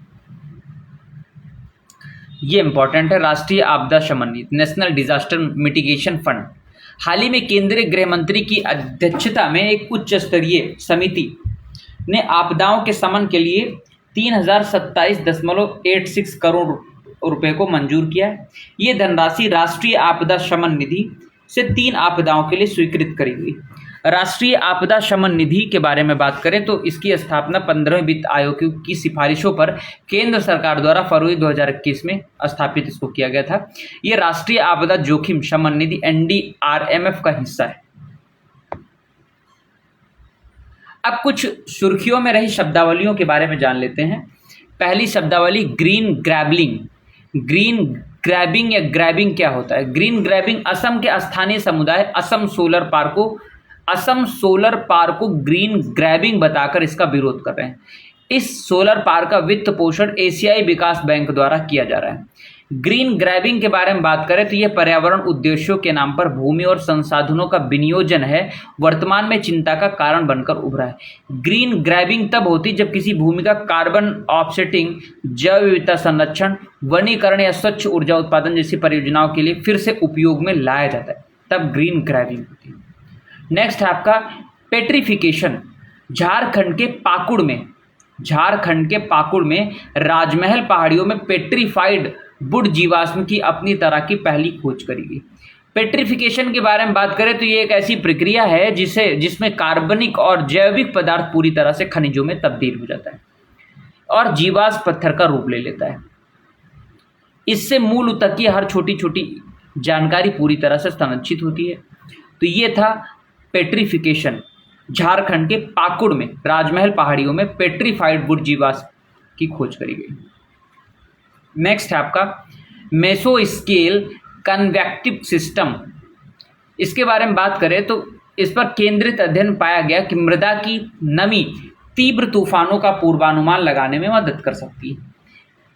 ये इंपॉर्टेंट है। राष्ट्रीय आपदा शमन नीति, नेशनल डिजास्टर मिटिगेशन फंड, हाल ही में केंद्रीय गृह मंत्री की अध्यक्षता में एक उच्च स्तरीय समिति ने आपदाओं के शमन के लिए 3027.86 करोड़ रुपए को मंजूर किया है। ये धनराशि राष्ट्रीय आपदा शमन निधि से 3 आपदाओं के लिए स्वीकृत करी गई। राष्ट्रीय आपदा शमन निधि के बारे में बात करें तो इसकी स्थापना 15वें वित्त आयोग की सिफारिशों पर केंद्र सरकार द्वारा फरवरी 2021 में स्थापित इसको किया गया था। ये राष्ट्रीय आपदा जोखिम शमन निधि NDRMF का हिस्सा है। अब कुछ सुर्खियों में रही शब्दावलियों के बारे में जान लेते हैं। पहली शब्दावली ग्रीन ग्रैबलिंग। ग्रीन ग्रैबिंग या ग्रैबिंग क्या होता है? ग्रीन ग्रैबिंग असम के स्थानीय समुदाय असम सोलर पार्क को ग्रीन ग्रैबिंग बताकर इसका विरोध कर रहे हैं। इस सोलर पार्क का वित्त पोषण एशियाई विकास बैंक द्वारा किया जा रहा है। ग्रीन ग्रैबिंग के बारे में बात करें तो यह पर्यावरण उद्देश्यों के नाम पर भूमि और संसाधनों का विनियोजन है, वर्तमान में चिंता का कारण बनकर उभरा है। ग्रीन ग्रैबिंग तब होती जब किसी भूमि का कार्बन ऑफसेटिंग, जैव विविधता संरक्षण, वनीकरण या स्वच्छ ऊर्जा उत्पादन जैसी परियोजनाओं के लिए फिर से उपयोग में लाया जाता है, तब ग्रीन ग्रैबिंग होती है। नेक्स्ट है आपका पेट्रिफिकेशन। झारखंड के पाकुड़ में राजमहल पहाड़ियों में पेट्रीफाइड वुड जीवाश्म की अपनी तरह की पहली खोज करी गई। पेट्रिफिकेशन के बारे में बात करें तो ये एक ऐसी प्रक्रिया है जिसमें कार्बनिक और जैविक पदार्थ पूरी तरह से खनिजों में तब्दील हो जाता है और जीवाश्म पत्थर का रूप ले लेता है। इससे मूल तक की हर छोटी छोटी जानकारी पूरी तरह से संरक्षित होती है। तो ये था पेट्रिफिकेशन। झारखंड के पाकुड़ में राजमहल पहाड़ियों में पेट्रीफाइड वुड जीवाश्म की खोज करी गई। नेक्स्ट है आपका मेसोस्केल कन्वेक्टिव सिस्टम। इसके बारे में बात करें तो इस पर केंद्रित अध्ययन पाया गया कि मृदा की नमी तीव्र तूफानों का पूर्वानुमान लगाने में मदद कर सकती है।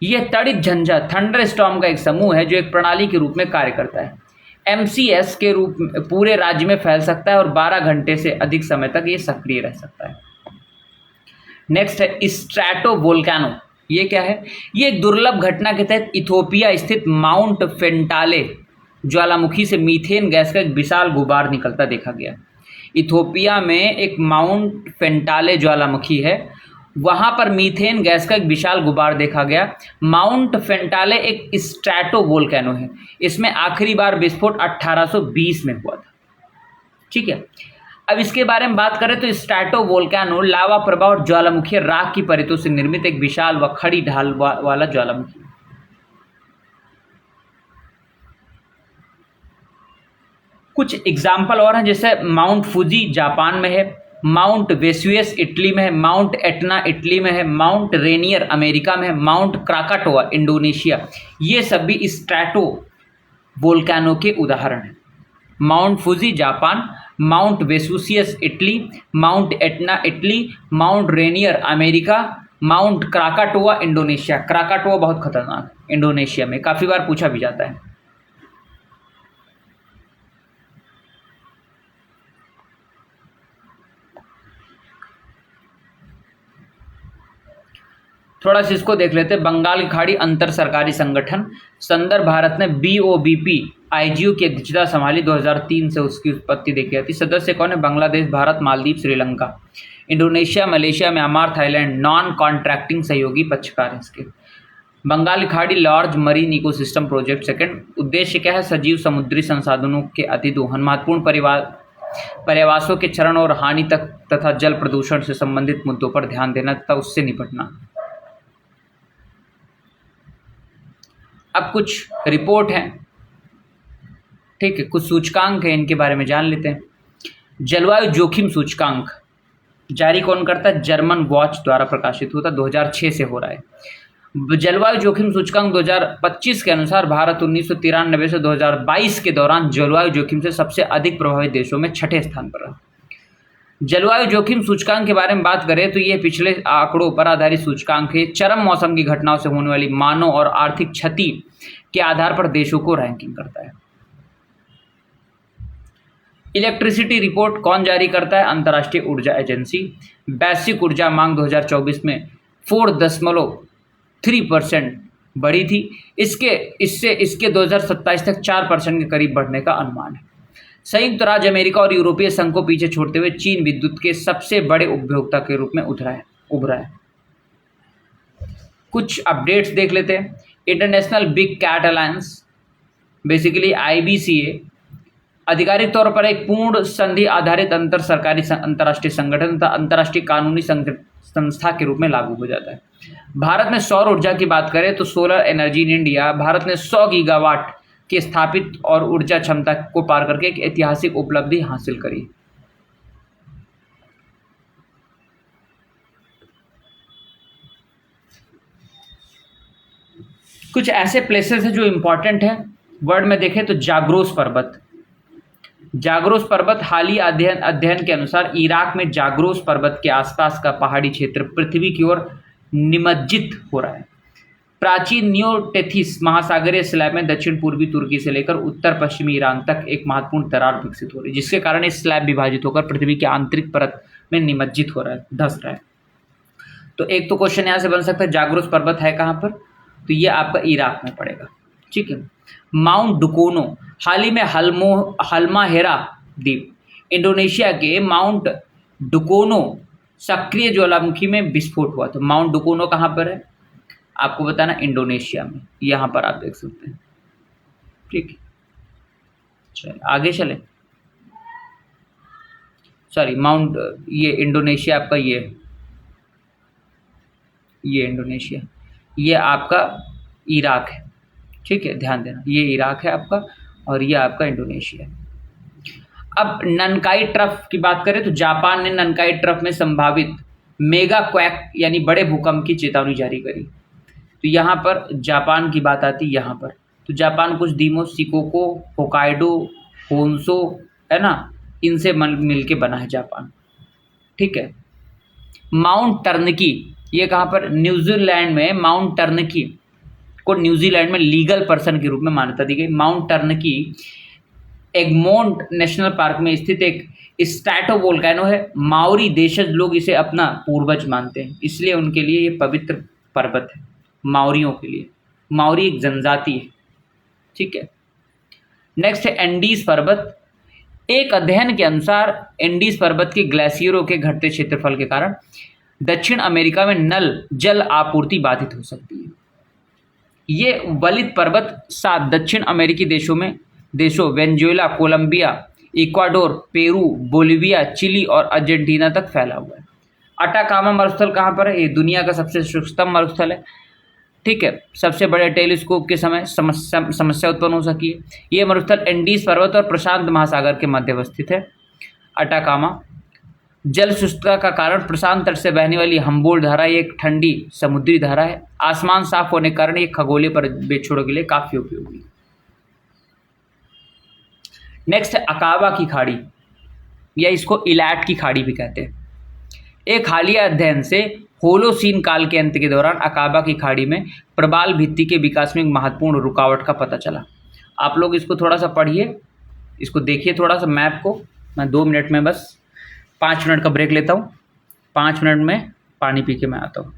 यह तड़ित झंझा थंडर स्टॉर्म का एक समूह है जो एक प्रणाली के रूप में कार्य करता है। MCS के रूप में पूरे राज्य में फैल सकता है और 12 घंटे से अधिक समय तक ये सक्रिय रह सकता है। नेक्स्ट है स्ट्रैटोवोल्केनो। ये क्या है? ये एक दुर्लभ घटना के तहत इथोपिया स्थित माउंट फेंटाले ज्वालामुखी से मीथेन गैस का एक विशाल गुबार निकलता देखा गया। इथोपिया में एक माउंट फेंटाले ज्वालामुखी है, वहाँ पर मीथेन गैस का एक विशाल गुबार देखा गया। माउंट फेंटाले एक स्ट्रैटोवोल्केनो है। इसमें आखिरी बार विस्फोट 1820 में हुआ था। ठीक है, अब इसके बारे में बात करें तो स्ट्रैटोवोल्केनो लावा प्रवाह और ज्वालामुखी राख की परतों से निर्मित एक विशाल व खड़ी ढाल वाला ज्वालामुखी। कुछ एग्जाम्पल और हैं, जैसे माउंट फुजी जापान में है, माउंट वेसुवियस इटली में है, माउंट एटना इटली में है, माउंट रेनियर अमेरिका में है, माउंट क्राकाटोआ इंडोनेशिया। ये सब भी स्ट्रैटो वोल्केनो के उदाहरण हैं। Mount Fuji Japan, mount Vesuvius Italy, mount Etna Italy, mount Rainier America, mount Krakatoa Indonesia. Krakatoa बहुत खतरनाक है, इंडोनेशिया में काफ़ी बार पूछा भी जाता है। थोड़ा सा इसको देख लेते हैं। बंगाल की खाड़ी अंतर सरकारी संगठन संदर्भ भारत ने BOBP IGO की अध्यक्षता संभाली 2003 से उसकी उत्पत्ति देखी जाती। सदस्य कौन है? Bangladesh, Bharat, Maldives, Sri Lanka, Indonesia, Malaysia, Myanmar, Thailand non contracting सहयोगी पक्षकार हैं इसके। बंगाल की खाड़ी large marine ecosystem project. Second उद्देश्य क्या है? सजीव समुद्री संसाधनों के अतिदोहन, महत्वपूर्ण पर्यावासों के क्षरण और हानि तक तथा जल प्रदूषण से संबंधित मुद्दों पर ध्यान देना तथा उससे निपटना। अब कुछ रिपोर्ट हैं, ठीक है, कुछ सूचकांक हैं, इनके बारे में जान लेते हैं। जलवायु जोखिम सूचकांक जारी कौन करता है? जर्मन वॉच द्वारा प्रकाशित होता, 2006 से हो रहा है। जलवायु जोखिम सूचकांक 2025 के अनुसार भारत 1993 से 2022 के दौरान जलवायु जोखिम से सबसे अधिक प्रभावित देशों में 6ठे स्थान पर रहा। जलवायु जोखिम सूचकांक के बारे में बात करें तो ये पिछले आंकड़ों पर आधारित सूचकांक है। चरम मौसम की घटनाओं से होने वाली मानव और आर्थिक क्षति के आधार पर देशों को रैंकिंग करता है। इलेक्ट्रिसिटी रिपोर्ट कौन जारी करता है? अंतर्राष्ट्रीय ऊर्जा एजेंसी। वैश्विक ऊर्जा मांग 2024 में 4.3% बढ़ी थी। इसके 2027 तक 4% के करीब बढ़ने का अनुमान है। संयुक्त राज्य अमेरिका और यूरोपीय संघ को पीछे छोड़ते हुए चीन विद्युत के सबसे बड़े उपभोक्ता के रूप में उभरा है। कुछ अपडेट्स देख लेते हैं। International big cat alliance, basically IBCA, आधिकारिक तौर पर एक पूर्ण संधि आधारित अंतर सरकारी अंतर्राष्ट्रीय संगठन तथा अंतर्राष्ट्रीय कानूनी संस्था के रूप में लागू हो जाता है। भारत में सौर ऊर्जा की बात करें तो solar energy in India, Bharat ने 100 गीगावाट की स्थापित और ऊर्जा क्षमता को पार करके एक ऐतिहासिक उपलब्धि हासिल करी। कुछ ऐसे प्लेसेस हैं जो इंपॉर्टेंट हैं वर्ल्ड में देखें तो जाग्रोस पर्वत। जाग्रोस पर्वत हालिया अध्ययन के अनुसार इराक में जाग्रोस पर्वत के आसपास का पहाड़ी क्षेत्र पृथ्वी की ओर निमज्जित हो रहा है। प्राचीन नियोटेथिस महासागरीय स्लैब में दक्षिण पूर्वी तुर्की से लेकर उत्तर पश्चिमी ईरान तक एक महत्वपूर्ण दरार विकसित हो रही है, जिसके कारण ये स्लैब विभाजित होकर पृथ्वी के आंतरिक परत में निमज्जित हो रहा है, धंस रहा है। तो एक तो क्वेश्चन यहाँ से बन सकता है, जाग्रोस पर्वत है कहाँ पर? तो ये आपका इराक में पड़ेगा। ठीक है। माउंट डुकोनो, हाल ही में हल्माहेरा द्वीप, इंडोनेशिया के माउंट डुकोनो सक्रिय ज्वालामुखी में विस्फोट हुआ। तो माउंट डुकोनो कहाँ पर है आपको बताना, इंडोनेशिया में, यहाँ पर आप देख सकते हैं। ठीक है, चलिए आगे चले। सॉरी, माउंट, ये इंडोनेशिया आपका, ये इंडोनेशिया, ये आपका इराक है। ठीक है, ध्यान देना, ये इराक है आपका और ये आपका इंडोनेशिया है। अब ननकाई ट्रफ की बात करें तो जापान ने ननकाई ट्रफ में संभावित मेगा क्वैक यानी बड़े भूकंप की चेतावनी जारी करी। तो यहाँ पर जापान की बात आती है यहाँ पर। तो जापान कुछ द्वीपों शिकोको, होकाइडो, होन्सो, है ना, इनसे मिल के बना है जापान। ठीक है। माउंट टर्नकी, ये कहाँ पर, न्यूजीलैंड में। माउंट टर्नकी को न्यूजीलैंड में लीगल पर्सन के रूप में मान्यता दी गई। Mount turnkey Egmont national park में स्थित एक स्ट्रैटोवोल्केनो है। माओरी देशज लोग इसे अपना पूर्वज मानते हैं, इसलिए उनके लिए ये पवित्र पर्वत है, माओरियों के लिए। माओरी एक जनजाति है। ठीक है। नेक्स्ट है एंडीज पर्वत। एक अध्ययन के अनुसार एंडीज पर्वत के ग्लेशियरों के घटते क्षेत्रफल के कारण दक्षिण अमेरिका में नल जल आपूर्ति बाधित हो सकती है। ये वलित पर्वत 7 दक्षिण अमेरिकी देशों Venezuela, Colombia, Ecuador, Peru, Bolivia, Chile और अर्जेंटीना तक फैला हुआ है। अटाकामा मरुस्थल कहाँ पर है? ये दुनिया का सबसे शुष्कतम मरुस्थल है। ठीक है। सबसे बड़े टेलीस्कोप के समय समस्या उत्पन्न हो सकी है। ये मरुस्थल एंडीज पर्वत और प्रशांत महासागर के मध्य अवस्थित है। अटाकामा जल शुष्कता का कारण प्रशांत तट से बहने वाली हम्बोल्ट धारा एक ठंडी समुद्री धारा है। आसमान साफ होने के कारण ये खगोलीय पर्यवेक्षणों के लिए काफी उपयोगी। नेक्स्ट है अकाबा की खाड़ी, या इसको इलैट की खाड़ी भी कहते हैं। एक हालिया अध्ययन से होलोसीन काल के अंत के दौरान अकाबा की खाड़ी में प्रबाल भित्ति के विकास में एक महत्वपूर्ण रुकावट का पता चला। आप लोग इसको थोड़ा सा पढ़िए, इसको देखिए थोड़ा सा मैप को। मैं 2 मिनट में बस 5 मिनट का ब्रेक लेता हूँ। 5 मिनट में पानी पी के मैं आता हूँ।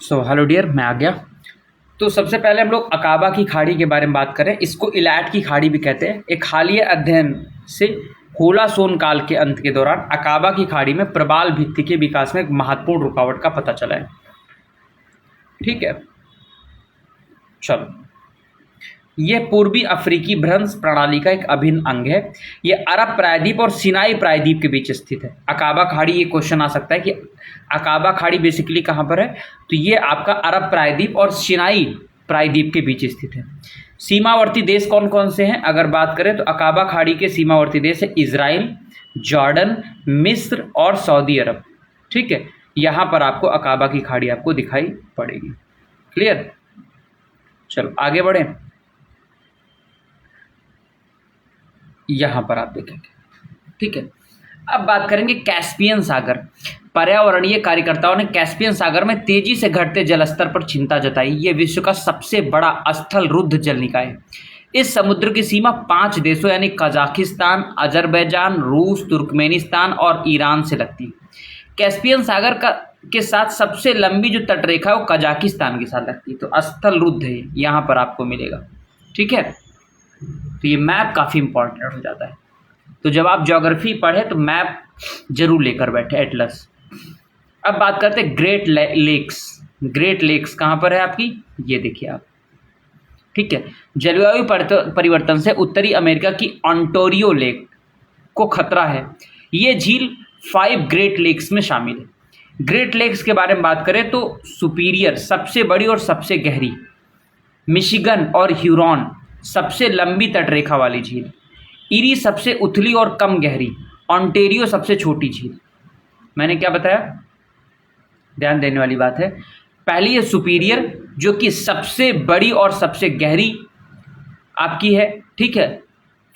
सो हेलो डियर, मैं आ गया। तो सबसे पहले हम लोग अकाबा की खाड़ी के बारे में बात करें। इसको इलाट की खाड़ी भी कहते हैं। एक हालिया अध्ययन से होलासोन काल के अंत के दौरान अकाबा की खाड़ी में प्रबाल भित्ति के विकास में एक महत्वपूर्ण रुकावट का पता चला है। ठीक है, चलो, यह पूर्वी अफ्रीकी भ्रंश प्रणाली का एक अभिन्न अंग है। यह अरब प्रायद्वीप और सिनाई प्रायद्वीप के बीच स्थित है। अकाबा खाड़ी, ये क्वेश्चन आ सकता है कि अकाबा खाड़ी बेसिकली कहाँ पर है, तो ये आपका अरब प्रायद्वीप और सिनाई प्रायद्वीप के बीच स्थित है। सीमावर्ती देश कौन कौन से हैं अगर बात करें तो अकाबा खाड़ी के सीमावर्ती देश है इजराइल, जॉर्डन, मिस्र और सऊदी अरब। ठीक है, यहाँ पर आपको अकाबा की खाड़ी आपको दिखाई पड़ेगी। क्लियर, चलो आगे बढ़ें। यहाँ पर आप देखेंगे। ठीक है, अब बात करेंगे कैस्पियन सागर। पर्यावरणीय कार्यकर्ताओं ने कैस्पियन सागर में तेजी से घटते जलस्तर पर चिंता जताई। ये विश्व का सबसे बड़ा स्थल रुद्ध जल निकाय है। इस समुद्र की सीमा 5 देशों यानी कजाकिस्तान, अजरबैजान, रूस, तुर्कमेनिस्तान और ईरान से लगती है। कैस्पियन सागर के साथ सबसे लंबी जो तटरेखा है वो कजाकिस्तान के साथ लगती है। तो स्थल रुद्ध है, यहाँ पर आपको मिलेगा। ठीक है, तो ये मैप काफ़ी इंपॉर्टेंट हो जाता है। तो जब आप ज्योग्राफी पढ़े तो मैप जरूर लेकर बैठे, एटलस। अब बात करते हैं ग्रेट लेक्स। ग्रेट लेक्स कहाँ पर है आपकी, ये देखिए आप। ठीक है, जलवायु परिवर्तन से उत्तरी अमेरिका की ऑन्टारियो लेक को खतरा है। ये झील 5 ग्रेट लेक्स में शामिल है। ग्रेट लेक्स के बारे में बात करें तो सुपीरियर सबसे बड़ी और सबसे गहरी, मिशिगन और ह्यूरॉन सबसे लंबी तटरेखा वाली झील, इरी सबसे उथली और कम गहरी, ऑन्टेरियो सबसे छोटी झील। मैंने क्या बताया, ध्यान देने वाली बात है। पहली है सुपीरियर जो कि सबसे बड़ी और सबसे गहरी आपकी है। ठीक है,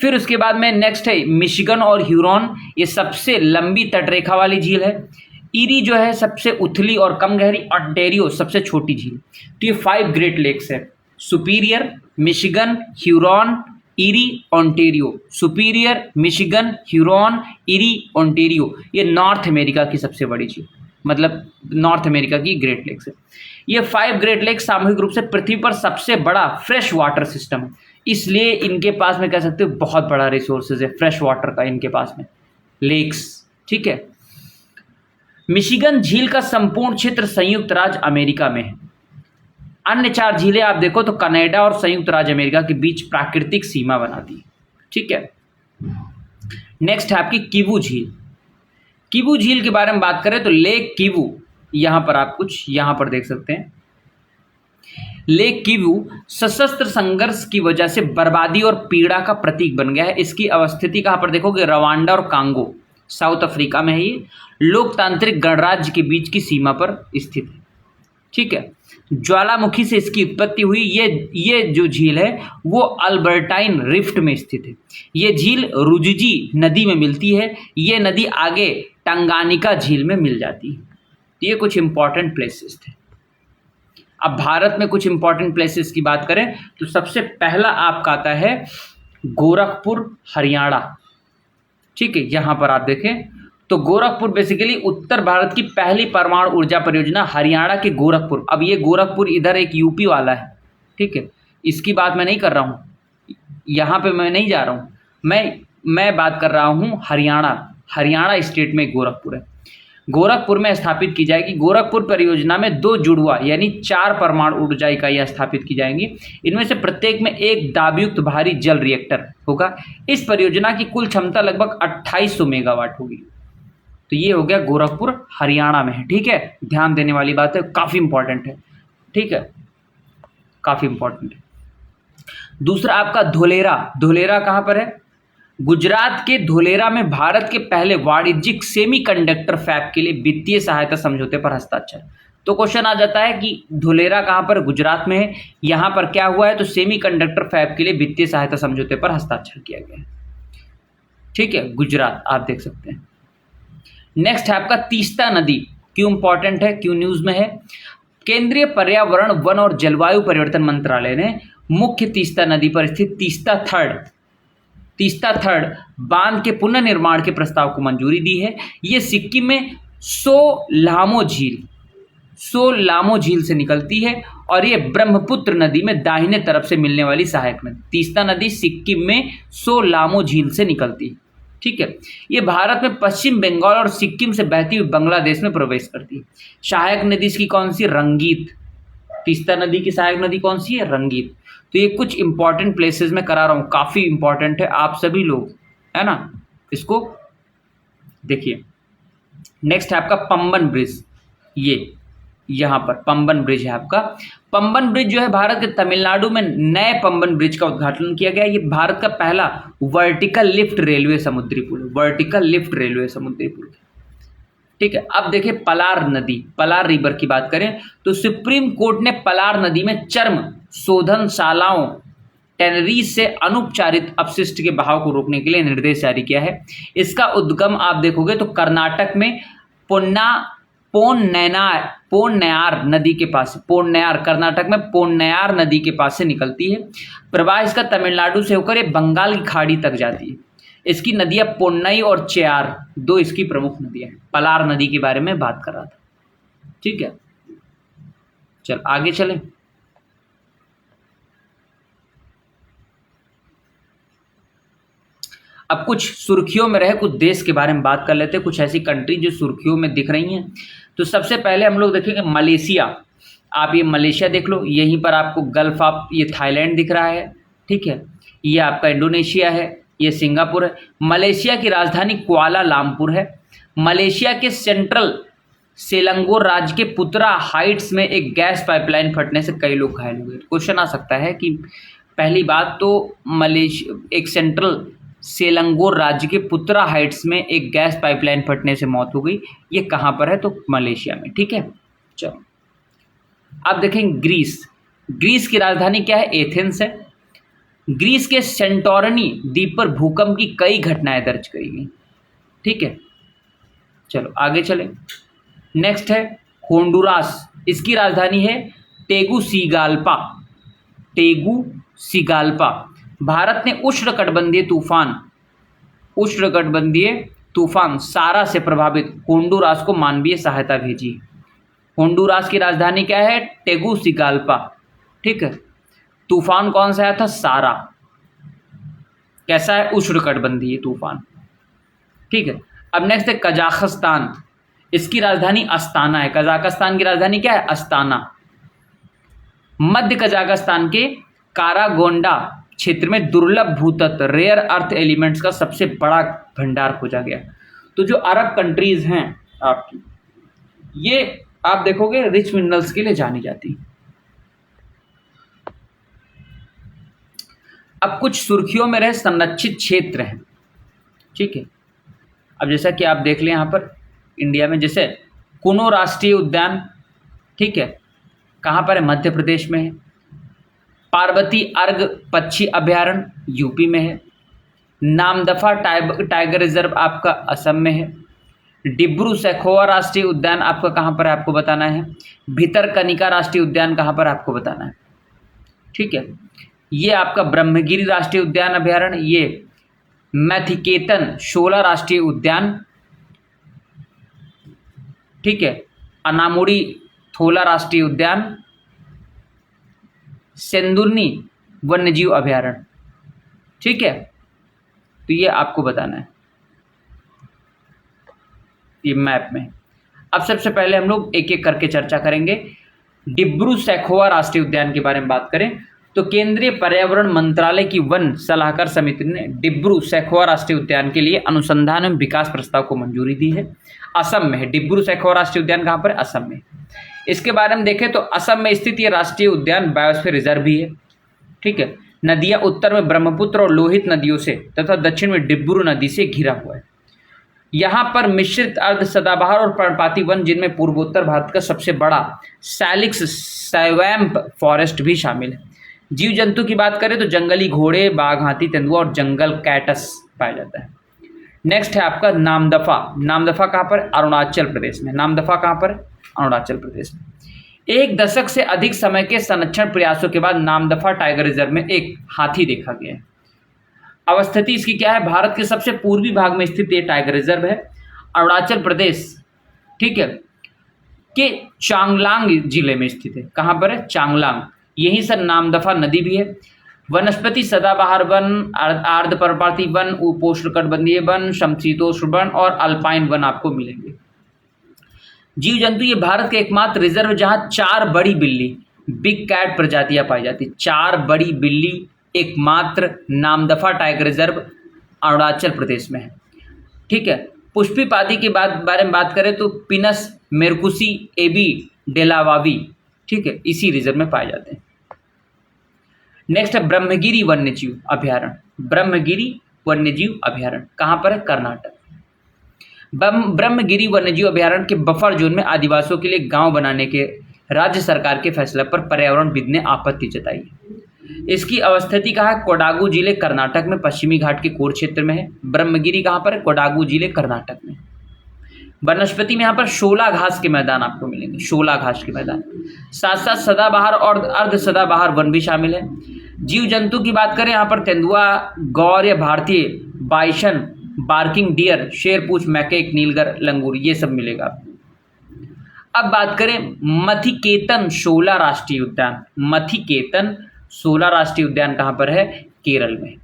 फिर उसके बाद में नेक्स्ट है मिशिगन और ह्यूरॉन, ये सबसे लंबी तटरेखा वाली झील है। इरी जो है सबसे उथली और कम गहरी, ऑन्टेरियो सबसे छोटी झील। तो ये 5 ग्रेट लेक्स है, superior, Michigan, Huron, eri, Ontario. Superior, Michigan, Huron, eri, Ontario. ये नॉर्थ अमेरिका की सबसे बड़ी झील, मतलब नॉर्थ अमेरिका की ग्रेट लेक्स है। ये 5 ग्रेट लेक्स सामूहिक रूप से पृथ्वी पर सबसे बड़ा फ्रेश वाटर सिस्टम है। इसलिए इनके पास में कह सकते हो बहुत बड़ा रिसोर्सेज है फ्रेश वाटर का इनके पास में, लेक्स। ठीक है, मिशिगन झील का संपूर्ण क्षेत्र संयुक्त राज्य अमेरिका में है। अन्य 4 झीलें आप देखो तो कनाडा और संयुक्त राज्य अमेरिका के बीच प्राकृतिक सीमा बनाती है। ठीक है, नेक्स्ट है आपकी किवू झील। किवू झील के बारे में बात करें तो लेक किवू, यहां पर आप कुछ यहां पर देख सकते हैं। लेक किवू सशस्त्र संघर्ष की वजह से बर्बादी और पीड़ा का प्रतीक बन गया है। इसकी अवस्थिति कहां पर देखोगे, रवांडा और कांगो साउथ अफ्रीका में है। ये लोकतांत्रिक गणराज्य के बीच की सीमा पर स्थित है। ठीक है, ज्वालामुखी से इसकी उत्पत्ति हुई। ये जो झील है वो अल्बर्टाइन रिफ्ट में स्थित है। ये झील रुजिजी नदी में मिलती है। ये नदी आगे टंगानिका झील में मिल जाती है। ये कुछ इंपॉर्टेंट प्लेसेस थे। अब भारत में कुछ इंपॉर्टेंट प्लेसेस की बात करें तो सबसे पहला आपका आता है गोरखपुर, हरियाणा। ठीक है, यहाँ पर आप देखें तो गोरखपुर बेसिकली उत्तर भारत की पहली परमाणु ऊर्जा परियोजना हरियाणा के गोरखपुर। अब ये गोरखपुर इधर एक यूपी वाला है। ठीक है, इसकी बात मैं नहीं कर रहा हूँ, यहाँ पे मैं नहीं जा रहा हूँ, मैं बात कर रहा हूँ हरियाणा स्टेट में गोरखपुर है। गोरखपुर में स्थापित की जाएगी। गोरखपुर परियोजना में 2 जुड़वा यानी 4 परमाणु ऊर्जा इकाइयाँ स्थापित की जाएंगी। इनमें से प्रत्येक में एक दाबयुक्त भारी जल रिएक्टर होगा। इस परियोजना की कुल क्षमता लगभग 2800 मेगावाट होगी। तो ये हो गया गोरखपुर, हरियाणा में है। ठीक है, ध्यान देने वाली बात है, काफ़ी इंपॉर्टेंट है। ठीक है, काफ़ी इंपॉर्टेंट है। दूसरा आपका धोलेरा कहाँ पर है, गुजरात के धोलेरा में भारत के पहले वाणिज्यिक सेमीकंडक्टर फैब के लिए वित्तीय सहायता समझौते पर हस्ताक्षर। तो क्वेश्चन आ जाता है कि धोलेरा कहाँ पर, गुजरात में है। यहाँ पर क्या हुआ है, तो सेमीकंडक्टर फैब के लिए वित्तीय सहायता समझौते पर हस्ताक्षर किया गया है। ठीक है, गुजरात आप देख सकते हैं। नेक्स्ट है आपका तीस्ता नदी। क्यों इंपॉर्टेंट है, क्यों न्यूज में है, केंद्रीय पर्यावरण, वन और जलवायु परिवर्तन मंत्रालय ने मुख्य तीस्ता नदी पर स्थित तीस्ता थर्ड बांध के पुनर्निर्माण के प्रस्ताव को मंजूरी दी है। ये सिक्किम में सोलामो सोलामो झील से निकलती है और ये ब्रह्मपुत्र नदी में दाहिने तरफ से मिलने वाली सहायक नदी। तीस्ता नदी सिक्किम में सोलामो झील से निकलती है, ठीक है। ये भारत में पश्चिम बंगाल और सिक्किम से बहती हुई बांग्लादेश में प्रवेश करती है। सहायक नदी इसकी कौन सी? रंगीत। तीस्ता नदी की सहायक नदी कौन सी है? रंगीत। तो ये कुछ इंपॉर्टेंट प्लेसेस में करा रहा हूँ, काफी इंपॉर्टेंट है, आप सभी लोग है ना इसको देखिए। नेक्स्ट है आपका पंबन ब्रिज। ये यहाँ पर पंबन ब्रिज है आपका। पंबन ब्रिज जो है भारत के तमिलनाडु में नए पंबन ब्रिज का उद्घाटन किया गया। ये भारत का पहला वर्टिकल लिफ्ट रेलवे समुद्री पुल है, वर्टिकल लिफ्ट रेलवे समुद्री पुल, ठीक है। अब देखिए पलार नदी, पलार रिवर की बात करें तो सुप्रीम कोर्ट ने पलार नदी में चर्म शोधनशालाओं टेनरीज से अनुपचारित अपशिष्ट के बहाव को रोकने के लिए निर्देश जारी किया है। इसका उद्गम आप देखोगे तो कर्नाटक में पोन्नैयार नदी के पास, पोन्नैयार कर्नाटक में पोन्नैयार नदी के पास से निकलती है। प्रवाह इसका तमिलनाडु से होकर ये बंगाल की खाड़ी तक जाती है। इसकी नदियां पोन्नई और चेयार, दो इसकी प्रमुख नदियां हैं। पलार नदी के बारे में बात कर रहा था, ठीक है। चल आगे चलें। अब कुछ सुर्खियों में रहे कुछ देश के बारे में बात कर लेते हैं, कुछ ऐसी कंट्री जो सुर्खियों में दिख रही हैं। तो सबसे पहले हम लोग देखेंगे मलेशिया। आप ये मलेशिया देख लो, यहीं पर आपको गल्फ ऑफ ये थाईलैंड दिख रहा है, ठीक है। ये आपका इंडोनेशिया है, ये सिंगापुर है। मलेशिया की राजधानी कुआलालंपुर है। मलेशिया के सेंट्रल सेलंगोर राज्य के पुत्रा हाइट्स में एक गैस पाइपलाइन फटने से कई लोग घायल हुए। क्वेश्चन आ सकता है कि पहली बात तो मलेशिया एक सेंट्रल सेलंगोर राज्य के पुत्रा हाइट्स में एक गैस पाइपलाइन फटने से मौत हो गई। ये कहाँ पर है? तो मलेशिया में, ठीक है। चलो अब देखें ग्रीस। ग्रीस की राजधानी क्या है? एथेंस है। ग्रीस के सेंटोरिनी द्वीप पर भूकंप की कई घटनाएं दर्ज करी गई, ठीक है। चलो आगे चलें। नेक्स्ट है होंडुरास। इसकी राजधानी है टेगुसिगाल्पा। टेगुसिगाल्पा। भारत ने उष्णकटिबंधीय तूफान सारा से प्रभावित होंडुरास को मानवीय सहायता भेजी। होंडुरास की राजधानी क्या है? टेगुसिगाल्पा, ठीक है। तूफान कौन सा आया था? सारा। कैसा है? उष्णकटिबंधीय तूफान, ठीक है। अब नेक्स्ट है कजाकिस्तान। इसकी राजधानी अस्ताना है। कजाकिस्तान की राजधानी क्या है? अस्ताना। मध्य कजाकिस्तान के कारागोंडा क्षेत्र में दुर्लभ भूतत्व रेयर अर्थ एलिमेंट्स का सबसे बड़ा भंडार खोजा गया। तो जो अरब कंट्रीज हैं आपकी, ये आप देखोगे रिच मिनरल्स के लिए जानी जाती। अब कुछ सुर्खियों में रहे संरक्षित क्षेत्र हैं, ठीक है। अब जैसा कि आप देख लें यहाँ पर इंडिया में, जैसे कुनो राष्ट्रीय उद्यान, ठीक है, कहाँ पर है? मध्य प्रदेश में है। पार्वती अर्ग पक्षी अभयारण्य यूपी में है। नामदफा टाइगर रिजर्व आपका असम में है। डिब्रू सैखोवा राष्ट्रीय उद्यान आपका कहाँ पर है? आपको बताना है। भितरकनिका राष्ट्रीय उद्यान कहाँ पर? आपको बताना है, ठीक है। ये आपका ब्रह्मगिरी राष्ट्रीय उद्यान अभयारण्य, ये मैथिकेतन शोला राष्ट्रीय उद्यान, ठीक है। अनामुड़ी थोला राष्ट्रीय उद्यान, सेंदुर्नी वन्यजीव अभयारण्य, ठीक है। तो ये आपको बताना है ये मैप में। अब सबसे पहले हम लोग एक एक करके चर्चा करेंगे। डिब्रू सैखोवा राष्ट्रीय उद्यान के बारे में बात करें तो केंद्रीय पर्यावरण मंत्रालय की वन सलाहकार समिति ने डिब्रू सैखोवा राष्ट्रीय उद्यान के लिए अनुसंधान एवं विकास प्रस्ताव को मंजूरी दी है। असम में है। डिब्रू सैखोवा राष्ट्रीय उद्यान कहाँ पर है? असम में। इसके बारे में देखें तो असम में स्थित ये राष्ट्रीय उद्यान बायोस्फीयर रिजर्व भी है, ठीक है। नदियां उत्तर में ब्रह्मपुत्र और लोहित नदियों से तथा दक्षिण में डिब्रू नदी से घिरा हुआ है। यहाँ पर मिश्रित अर्ध सदाबहार और पर्णपाती वन, जिनमें पूर्वोत्तर भारत का सबसे बड़ा सैलिक्स स्वैम्प फॉरेस्ट भी शामिल है। जीव जंतु की बात करें तो जंगली घोड़े, बाघ, हाथी, तेंदुआ और जंगल कैटस पाया जाता है। नेक्स्ट है आपका नामदफा। नामदफा कहाँ पर? अरुणाचल प्रदेश में। नामदफा कहाँ पर? अरुणाचल प्रदेश में। एक दशक से अधिक समय के संरक्षण प्रयासों के बाद नामदफा टाइगर रिजर्व में एक हाथी देखा गया है। अवस्थिति इसकी क्या है? भारत के सबसे पूर्वी भाग में स्थित ये टाइगर रिजर्व है, अरुणाचल प्रदेश, ठीक है, के चांगलांग जिले में स्थित है। कहाँ पर है? चांगलांग। यहीं से नामदफा नदी भी है। वनस्पति सदाबहार वन, आर्द्र पर्णपाती वन, उपोष्णकटिबंधीय वन, समशीतोष्ण वन और अल्पाइन वन आपको मिलेंगे। जीव जंतु, ये भारत का एकमात्र रिजर्व जहां 4 बड़ी बिल्ली, बिग कैट प्रजातियां पाई जाती है। 4 बड़ी बिल्ली एकमात्र नामदफा टाइगर रिजर्व अरुणाचल प्रदेश में है। ठीक है। पुष्पी पादी के बारे में बात करें तो पिनस मेरकुसी एबी डेलावावी, ठीक है, इसी रिजर्व में पाए जाते हैं। नेक्स्ट है ब्रह्मगिरी वन्यजीव अभयारण्य। ब्रह्मगिरी वन्यजीव अभयारण्य कहाँ पर है? कर्नाटक। ब्रह्मगिरी वन्यजीव अभयारण्य के बफर जोन में आदिवासियों के लिए गांव बनाने के राज्य सरकार के फैसले पर पर्यावरणविद ने आपत्ति जताई। इसकी अवस्थिति कहाँ है? कोडागू जिले कर्नाटक में, पश्चिमी घाट के कोर क्षेत्र में है। ब्रह्मगिरी कहाँ पर है? कोडागू जिले कर्नाटक में। वनस्पति में यहाँ पर शोला घास के मैदान आपको मिलेंगे, शोला घास के मैदान। साथ साथ सदाबहार और अर्ध सदाबहार वन भी शामिल है। जीव जंतु की बात करें यहाँ पर तेंदुआ, गौर या भारतीय, बाइसन, बार्किंग डियर, शेरपूछ, मैकेक, नीलगर, लंगूर, ये सब मिलेगा आपको। अब बात करें मथिकेतन शोला राष्ट्रीय उद्यान। मथिकेतन शोला राष्ट्रीय उद्यान कहाँ पर है? केरल में।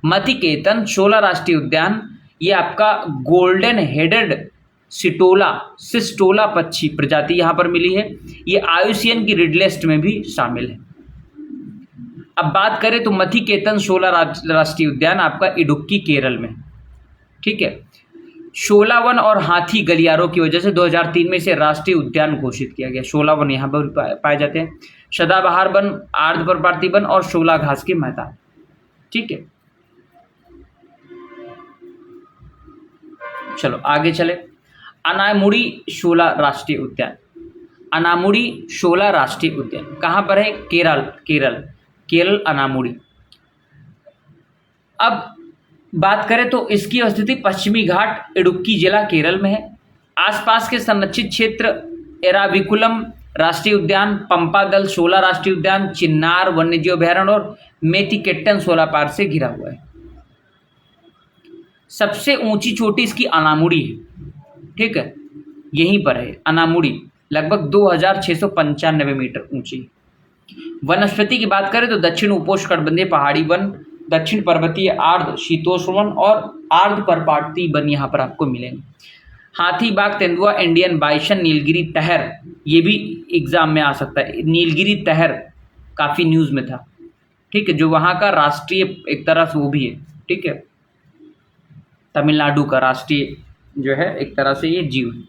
मथिकेतन शोला राष्ट्रीय उद्यान ये आपका गोल्डन हेडेड सिस्टोला पक्षी प्रजाति यहाँ पर मिली है। ये IUCN की रेड लिस्ट में भी शामिल है। अब बात करें तो मथिकेतन शोला राष्ट्रीय उद्यान आपका इडुक्की केरल में, ठीक है। शोला वन और हाथी गलियारों की वजह से 2003 में इसे राष्ट्रीय उद्यान घोषित किया गया। शोला वन यहाँ पर पाए जाते हैं, सदाबहार वन, आर्द्र पर्णपाती वन और शोला घास के मैदान, ठीक है। चलो आगे चले। अनामुड़ी शोला राष्ट्रीय उद्यान। अनामुड़ी शोला राष्ट्रीय उद्यान कहाँ पर है? केरल अनामुड़ी। अब बात करें तो इसकी स्थिति पश्चिमी घाट इडुक्की जिला केरल में है। आसपास के संरक्षित क्षेत्र एराविकुलम राष्ट्रीय उद्यान, पंपादल शोला राष्ट्रीय उद्यान, चिन्नार वन्यजीव अभयारण्य और मेथिकेट्टन शोला पार्क से घिरा हुआ है। सबसे ऊंची चोटी इसकी अनामुड़ी है, ठीक है, यहीं पर है अनामुड़ी, लगभग 2695 मीटर ऊंची। वनस्पति की बात करें तो दक्षिण उपोष्णकटिबंधीय पहाड़ी वन, दक्षिण पर्वतीय आर्द्र शीतोष्ण वन और आर्द्र पर्णपाती वन यहाँ पर आपको मिलेंगे। हाथी, बाघ, तेंदुआ, इंडियन बाइसन, नीलगिरी तहर, ये भी एग्जाम में आ सकता है। नीलगिरी तहर काफ़ी न्यूज़ में था, ठीक है, जो वहाँ का राष्ट्रीय एक तरह से वो भी है, ठीक है, तमिलनाडु का राष्ट्रीय जो है एक तरह से ये जीव है।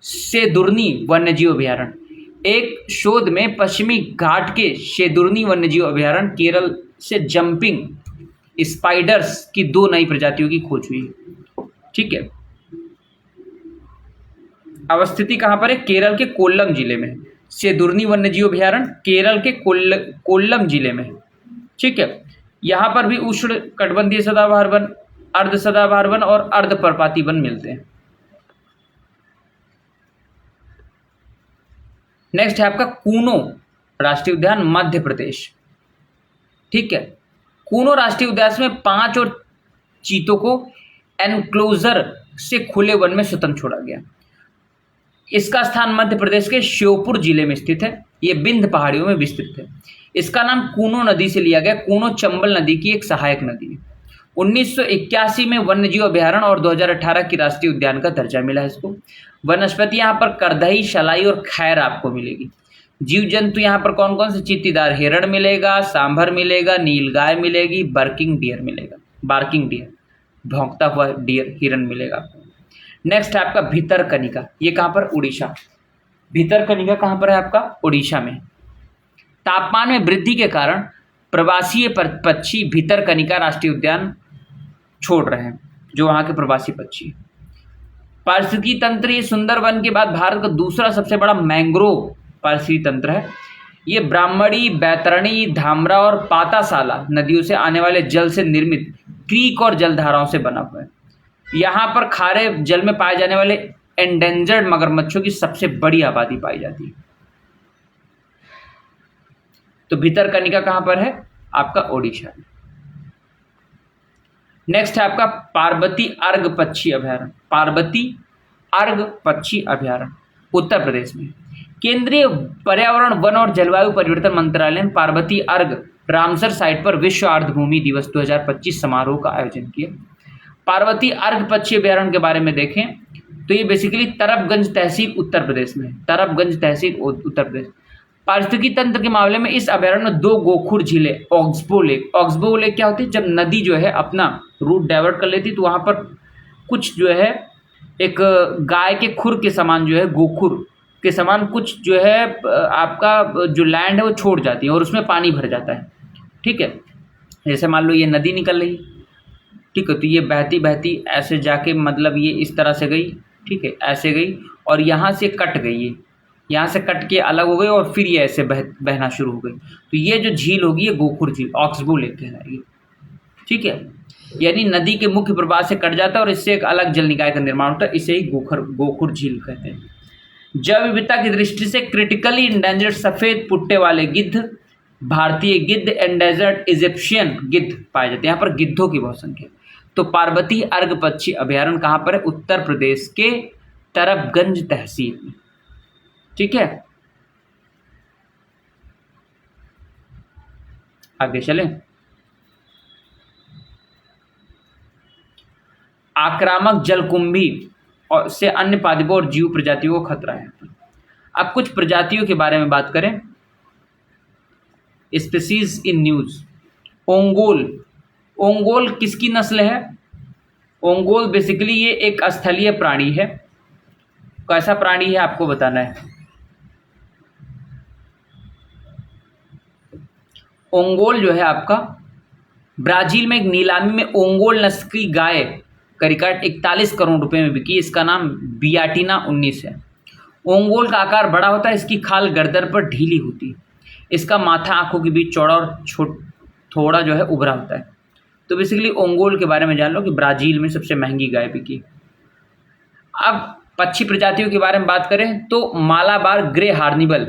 शेदुर्नी वन्यजीव अभयारण्य। एक शोध में पश्चिमी घाट के शेदुर्नी वन्यजीव अभयारण्य केरल से जंपिंग स्पाइडर्स की 2 नई प्रजातियों की खोज हुई, ठीक है। अवस्थिति कहाँ पर है? केरल के कोल्लम जिले में। शेदुर्नी वन्यजीव अभयारण्य केरल के कोल्लम जिले में, ठीक है। यहाँ पर भी उष्ण कटिबंधीय सदाबहार वन, अर्ध सदाबहार वन और अर्ध पर्णपाती वन मिलते हैं। नेक्स्ट है आपका कूनो राष्ट्रीय उद्यान, मध्य प्रदेश, ठीक है। कूनो राष्ट्रीय उद्यान में 5 और चीतों को एनक्लोजर से खुले वन में स्वतंत्र छोड़ा गया। इसका स्थान मध्य प्रदेश के श्योपुर जिले में स्थित है। ये विंध्य पहाड़ियों में विस्तृत है। इसका नाम कूनो नदी से लिया गया। कूनो चंबल नदी की एक सहायक नदी है। 1981 में वन्यजीव अभयारण्य और 2018 की राष्ट्रीय उद्यान का दर्जा मिला है इसको। वनस्पति यहाँ पर करदही, शलाई और खैर आपको मिलेगी। जीव जंतु यहाँ पर कौन कौन से? चीतीदार हिरण मिलेगा, सांभर मिलेगा, नीलगाय मिलेगी, बार्किंग डियर भौंकता हुआ डियर हिरण मिलेगा आपको। नेक्स्ट है आपका भितरकनिका। ये कहाँ पर? उड़ीसा। भितरकनिका कहाँ पर है आपका? उड़ीसा में। तापमान में वृद्धि के कारण प्रवासी पक्षी भितरकनिका राष्ट्रीय उद्यान छोड़ रहे हैं, जो वहाँ के प्रवासी पक्षी। पारिस्थितिकी तंत्र, ये सुंदरवन के बाद भारत का दूसरा सबसे बड़ा मैंग्रोव पारिस्थितिकी तंत्र है। ये ब्राह्मणी, बैतरणी, धामरा और पातासाला नदियों से आने वाले जल से निर्मित क्रीक और जलधाराओं से बना हुआ है। यहाँ पर खारे जल में पाए जाने वाले एंडेंजर्ड मगरमच्छों की सबसे बड़ी आबादी पाई जाती है। तो भितरकनिका कहाँ पर है? आपका ओडिशा में। नेक्स्ट है आपका पार्वती अर्ग पक्षी अभयारण्य, पार्वती अर्ग पक्षी अभयारण्य उत्तर प्रदेश में। केंद्रीय पर्यावरण वन और जलवायु परिवर्तन मंत्रालय ने पार्वती अर्ग रामसर साइट पर विश्व आर्द्रभूमि दिवस 2025 समारोह का आयोजन किया। पार्वती अर्ग पक्षी अभयारण्य के बारे में देखें तो ये बेसिकली तरफगंज तहसील उत्तर प्रदेश में, तरफगंज तहसील उत्तर प्रदेश। पारिस्थितिकी तंत्र के मामले में इस अभयारण्य में 2 गोखुर झीलें, ऑक्सबो लेक, ऑक्सबो लेक क्या होती है, जब नदी जो है अपना रूट डाइवर्ट कर लेती तो वहाँ पर कुछ जो है एक गाय के खुर के समान जो है, गोखुर के समान कुछ जो है आपका जो लैंड है वो छोड़ जाती है और उसमें पानी भर जाता है। ठीक है, जैसे मान लो ये नदी निकल रही, ठीक है, तो ये बहती बहती ऐसे जाके मतलब ये इस तरह से गई, ठीक है, ऐसे गई और यहाँ से कट गई, ये यहाँ से कट के अलग हो गई और फिर ये ऐसे बहना शुरू हो गई। तो ये जो झील होगी ये गोखुर झील, ऑक्सबो लेक कहलाएगी। ठीक है, यानी नदी के मुख्य प्रवाह से कट जाता है और इससे एक अलग जल निकाय का निर्माण होता है, इसे ही गोखुर झील कहते हैं। जैव विविधता की दृष्टि से क्रिटिकली इंडेंजर्ड सफेद पुट्टे वाले गिद्ध, भारतीय गिद्ध, एंडेजर्ड इजिप्शियन गिद्ध पाए जाते हैं। यहाँ पर गिद्धों की बहुत संख्या। तो पार्वती अर्ग पक्षी अभयारण्य कहाँ पर है, उत्तर प्रदेश के तरफगंज तहसील में। ठीक है, आगे चलें। आक्रामक जलकुंभी और से अन्य पादपों और जीव प्रजातियों को खतरा है। अब कुछ प्रजातियों के बारे में बात करें, species in news. Ongole, Ongole किसकी नस्ल है, ओंगोल बेसिकली ये एक स्थलीय प्राणी है। कैसा प्राणी है आपको बताना है। ओंगोल जो है आपका ब्राजील में एक नीलामी में ओंगोल नस्ल की गाय का रिकॉर्ड 41 करोड़ रुपए में बिकी। इसका नाम बियाटिना 19 है। ओंगोल का आकार बड़ा होता है, इसकी खाल गर्दन पर ढीली होती है, इसका माथा आंखों के बीच चौड़ा और थोड़ा जो है उभरा होता है। तो बेसिकली ओंगोल के बारे में जान लो कि ब्राजील में सबसे महंगी गाय बिकी। अब पक्षी प्रजातियों के बारे में बात करें तो मालाबार ग्रे हार्निबल,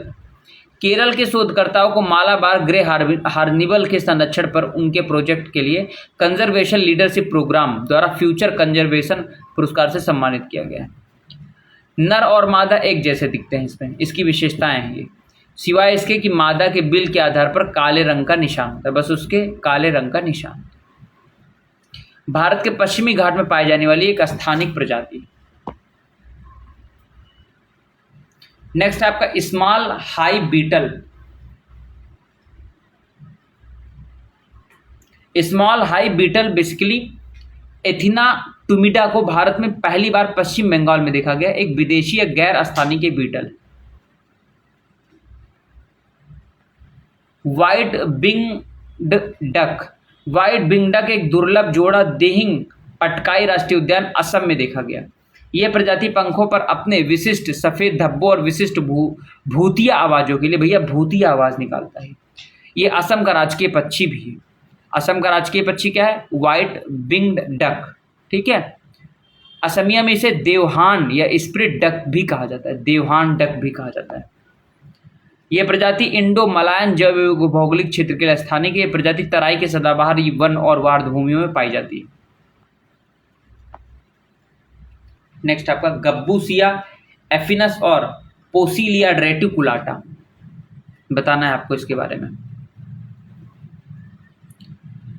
केरल के शोधकर्ताओं को मालाबार ग्रे हार्निबल के संरक्षण पर उनके प्रोजेक्ट के लिए कंजर्वेशन लीडरशिप प्रोग्राम द्वारा फ्यूचर कंजर्वेशन पुरस्कार से सम्मानित किया गया है। नर और मादा एक जैसे दिखते हैं इसमें, इसकी विशेषताएं हैं ये, सिवाय इसके कि मादा के बिल के आधार पर काले रंग का निशान होता है, बस उसके काले रंग का निशान। भारत के पश्चिमी घाट में पाई जाने वाली एक स्थानिक प्रजाति। नेक्स्ट है आपका small hive beetle. Small hive beetle basically Aethina tumida को भारत में पहली बार पश्चिम बंगाल में देखा गया, एक विदेशी या गैर स्थानीय beetle. White winged duck, white winged duck एक दुर्लभ जोड़ा दिहिंग पटकाई राष्ट्रीय उद्यान असम में देखा गया। यह प्रजाति पंखों पर अपने विशिष्ट सफेद धब्बों और विशिष्ट भूतिया आवाजों के लिए, भैया भूतिया आवाज निकालता है। ये असम का राजकीय पक्षी भी है। असम का राजकीय पक्षी क्या है, व्हाइट बिंग्ड डक। ठीक है, असमिया में इसे देवहान या स्प्रिट डक भी कहा जाता है, देवहान डक भी कहा जाता है। यह प्रजाति इंडो मलायन जैव भौगोलिक क्षेत्र के लिए स्थानिक है। यह प्रजाति तराई के सदाबहार वन और वार्ध भूमियों में पाई जाती है। नेक्स्ट आपका गब्बूसिया एफिनस और पोसिलिया रेटिकुलाटा, बताना है आपको इसके बारे में।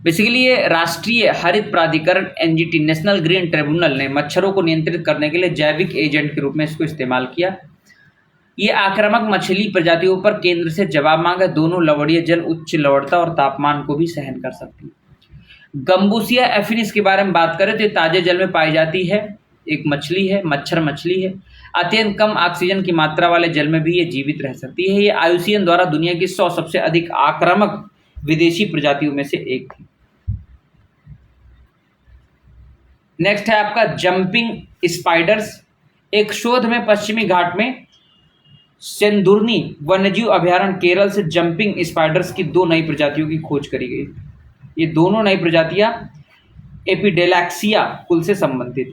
बेसिकली ये राष्ट्रीय हरित प्राधिकरण एनजीटी नेशनल ग्रीन ट्रिब्यूनल ने मच्छरों को नियंत्रित करने के लिए जैविक एजेंट के रूप में इसको इस्तेमाल किया। ये आक्रामक मछली प्रजातियों पर केंद्र से जवाब मांगा। दोनों लवणीय जल उच्च लवणता और तापमान को भी सहन कर सकती है। गम्बूसिया एफिनिस के बारे में बात करें तो ताजे जल में पाई जाती है, एक मछली है, मच्छर मछली है। अत्यंत कम ऑक्सीजन की मात्रा वाले जल में भी ये जीवित रह सकती है। ये आईयूसीएन द्वारा दुनिया की 100 सबसे अधिक आक्रामक विदेशी प्रजातियों में से एक थी। नेक्स्ट है आपका जंपिंग स्पाइडर्स। एक शोध में पश्चिमी घाट में सेंदुरनी वन्यजीव अभयारण्य केरल से जंपिंग स्पाइडर्स की 2 नई प्रजातियों की खोज करी गई। ये दोनों नई प्रजातियां एपिडेलैक्सिया कुल से संबंधित।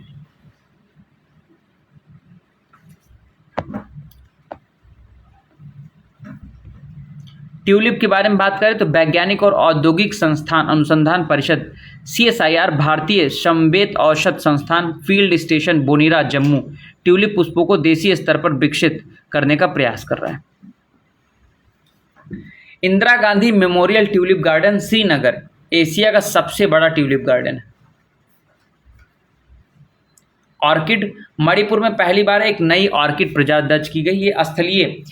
ट्यूलिप के बारे में बात करें तो वैज्ञानिक और औद्योगिक संस्थान अनुसंधान परिषद CSIR, भारतीय समवेत औषध संस्थान, फील्ड स्टेशन बोनीरा जम्मू ट्यूलिप पुष्पों को देशी स्तर पर विकसित करने का प्रयास कर रहा है। Indira Gandhi memorial tulip garden Srinagar Asia का सबसे बड़ा ट्यूलिप गार्डन है। ऑर्किड, मणिपुर में पहली बार एक नई ऑर्किड प्रजाति दर्ज की गई। ये स्थलीय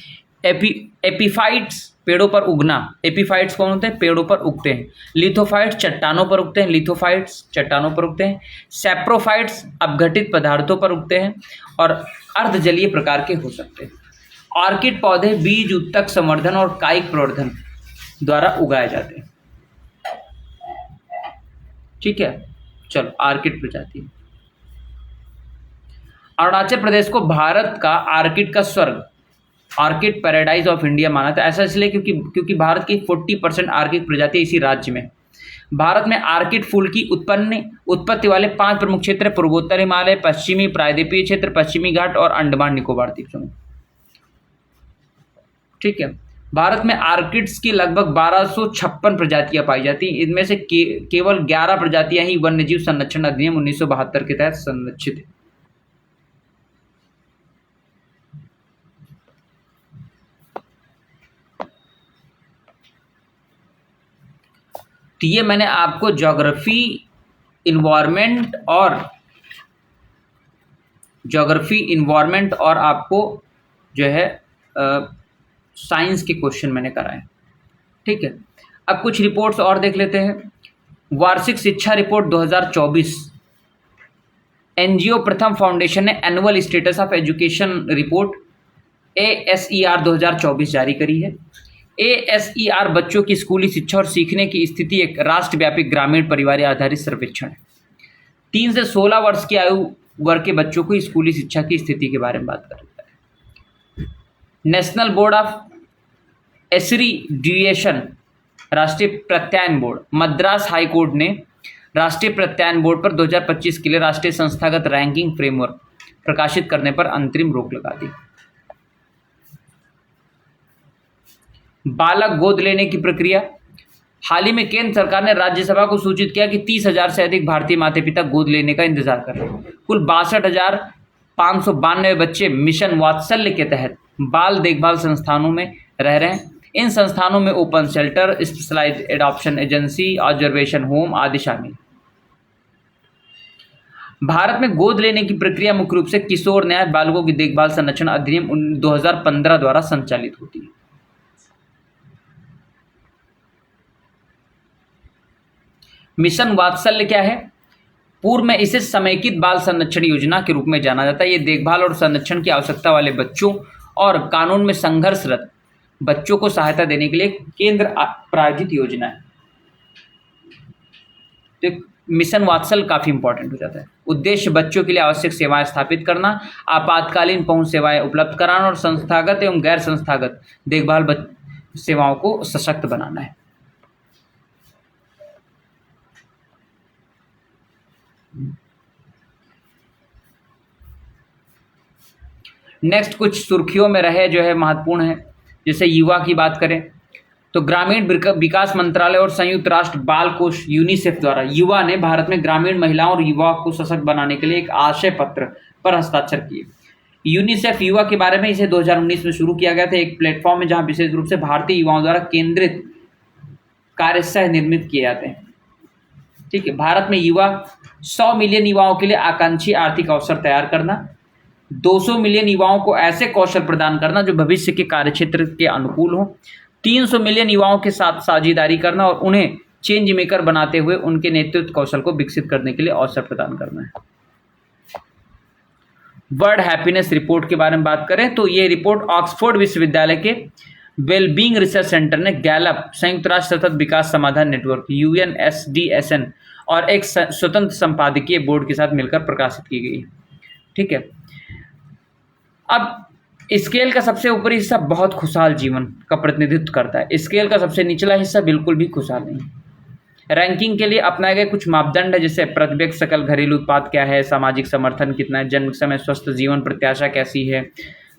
एपीफाइट्स पेड़ों पर उगना। एपीफाइट्स कौन होते हैं? पेड़ों पर उगते हैं। लिथोफाइट्स चट्टानों पर उगते हैं। लिथोफाइट्स चट्टानों पर उगते हैं। सैप्रोफाइट्स अपघटित पदार्थों पर उगते हैं और अर्धजलीय प्रकार के हो सकते हैं। ऑर्किड पौधे बीज उत्तक संवर्धन और कायिक प्रवर्धन द्वारा उगाए जाते हैं। ठीक है, चलो ऑर्किड प्रजाति। अरुणाचल प्रदेश को भारत का ऑर्किड का स्वर्ग, ऑर्किड पैराडाइज ऑफ इंडिया माना था। ऐसा इसलिए क्योंकि भारत की 40% ऑर्किड प्रजाति इसी राज्य में। भारत में ऑर्किड फूल की उत्पत्ति वाले 5 प्रमुख क्षेत्र: पूर्वोत्तर हिमालय, पश्चिमी प्रायद्वीपीय क्षेत्र, पश्चिमी घाट और अंडमान निकोबार द्वीप समूह। ठीक है, भारत में ऑर्किड्स की लगभग 1256 प्रजातियां पाई जाती हैं। इनमें से केवल 11 प्रजातियां ही वन्यजीव संरक्षण अधिनियम 1972 के तहत संरक्षित है। तो ये मैंने आपको ज्योग्राफी इन्वायरमेंट और आपको जो है साइंस के क्वेश्चन मैंने कराए। ठीक है, अब कुछ रिपोर्ट्स और देख लेते हैं। वार्षिक शिक्षा रिपोर्ट 2024, NGO प्रथम फाउंडेशन ने annual status of education report ASER 2024 जारी करी है। ASER बच्चों की स्कूली शिक्षा और सीखने की स्थिति एक राष्ट्रव्यापी ग्रामीण परिवार आधारित सर्वेक्षण है। 3 से 16 वर्ष की आयु वर्ग के बच्चों को स्कूली शिक्षा की स्थिति के बारे में बात करता है। नेशनल बोर्ड ऑफ एक्रीडिएशन, राष्ट्रीय प्रत्यायन बोर्ड, मद्रास हाई कोर्ट ने राष्ट्रीय प्रत्यायन बोर्ड पर 2025 के लिए राष्ट्रीय संस्थागत रैंकिंग फ्रेमवर्क प्रकाशित करने पर अंतरिम रोक लगा दी। बालक गोद लेने की प्रक्रिया, हाल ही में केंद्र सरकार ने राज्यसभा को सूचित किया कि 30,000 से अधिक भारतीय माता पिता गोद लेने का इंतजार कर रहे हैं। कुल 62,592 बच्चे मिशन वात्सल्य के तहत बाल देखभाल संस्थानों में रह रहे हैं। इन संस्थानों में open shelter, specialised adoption agency, observation home आदि शामिल। भारत में गोद लेने की प्रक्रिया मुख्य रूप से किशोर न्याय बालकों की देखभाल संरक्षण अधिनियम 2015 द्वारा संचालित होती है। मिशन वात्सल्य क्या है? पूर्व में इसे समेकित बाल संरक्षण योजना के रूप में जाना जाता है। ये देखभाल और संरक्षण की आवश्यकता वाले बच्चों और कानून में संघर्षरत बच्चों को सहायता देने के लिए केंद्र प्रायोजित योजना है। तो मिशन वात्सल्य काफी इंपॉर्टेंट हो जाता है। उद्देश्य बच्चों के लिए आवश्यक सेवाएं स्थापित करना, आपातकालीन पहुंच सेवाएं उपलब्ध कराना और संस्थागत एवं गैर संस्थागत देखभाल सेवाओं को सशक्त बनाना है। नेक्स्ट कुछ सुर्खियों में रहे जो है महत्वपूर्ण है। जैसे युवा की बात करें तो ग्रामीण विकास मंत्रालय और संयुक्त राष्ट्र बाल कोष यूनिसेफ द्वारा युवा ने भारत में ग्रामीण महिलाओं और युवाओं को सशक्त बनाने के लिए एक आशय पत्र पर हस्ताक्षर किए। यूनिसेफ युवा के बारे में इसे 2019 में शुरू किया गया था, एक प्लेटफॉर्म है जहां विशेष रूप से भारतीय युवाओं द्वारा केंद्रित कार्य सह निर्मित किए जाते हैं। ठीक है, भारत में युवा 100 मिलियन युवाओं के लिए आकांक्षी आर्थिक अवसर तैयार करना, 200 मिलियन युवाओं को ऐसे कौशल प्रदान करना जो भविष्य के कार्यक्षेत्र के अनुकूल हो, 300 मिलियन युवाओं के साथ साझेदारी करना और उन्हें चेंज मेकर बनाते हुए उनके नेतृत्व कौशल को विकसित करने के लिए अवसर प्रदान करना है। वर्ल्ड हैप्पीनेस रिपोर्ट के बारे में बात करें तो ये रिपोर्ट ऑक्सफोर्ड विश्वविद्यालय के वेलबींग रिसर्च सेंटर ने गैलप, संयुक्त राष्ट्र सतत विकास समाधान नेटवर्क UNSDSN और एक स्वतंत्र संपादकीय बोर्ड के साथ मिलकर प्रकाशित की गई। ठीक है, अब स्केल का सबसे ऊपरी हिस्सा बहुत खुशहाल जीवन का प्रतिनिधित्व करता है। स्केल का सबसे निचला हिस्सा बिल्कुल भी खुशहाल नहीं। रैंकिंग के लिए अपनाए गए कुछ मापदंड है, जैसे प्रति व्यक्ति सकल घरेलू उत्पाद क्या है, सामाजिक समर्थन कितना है, जन्म समय स्वस्थ जीवन प्रत्याशा कैसी है,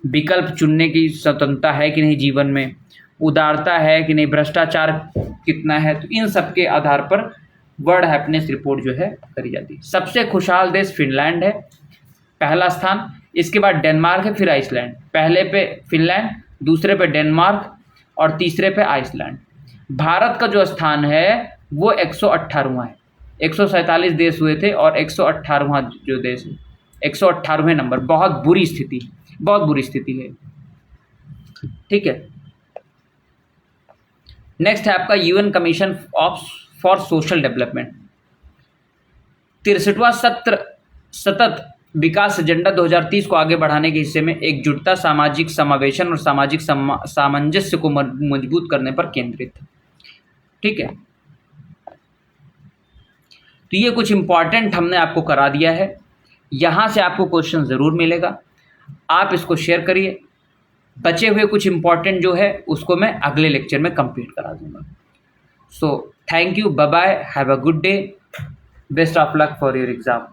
विकल्प चुनने की स्वतंत्रता है कि नहीं जीवन में, उदारता है कि नहीं, भ्रष्टाचार कितना है, तो इन सब के आधार पर वर्ल्ड हैप्पीनेस रिपोर्ट जो है करी जाती है। सबसे खुशहाल देश फिनलैंड है, पहला स्थान। इसके बाद डेनमार्क है, फिर आइसलैंड। पहले पे फिनलैंड, दूसरे पे डेनमार्क और तीसरे पे आइसलैंड। भारत का जो स्थान है वो 118वां है। 147 देश हुए थे और 118वां जो देश है, 118वें नंबर। बहुत बुरी स्थिति है। ठीक है, नेक्स्ट है आपका UN commission for social development. 63वां सतत विकास एजेंडा 2030 को आगे बढ़ाने के हिस्से में एकजुटता, सामाजिक समावेशन और सामाजिक सामंजस्य को मजबूत करने पर केंद्रित है। ठीक है, तो ये कुछ इंपॉर्टेंट हमने आपको करा दिया है। यहाँ से आपको क्वेश्चन ज़रूर मिलेगा, आप इसको शेयर करिए। बचे हुए कुछ इंपॉर्टेंट जो है उसको मैं अगले लेक्चर में कंप्लीट करा दूंगा। So thank you, bye bye, have a good day, best of luck for your exam.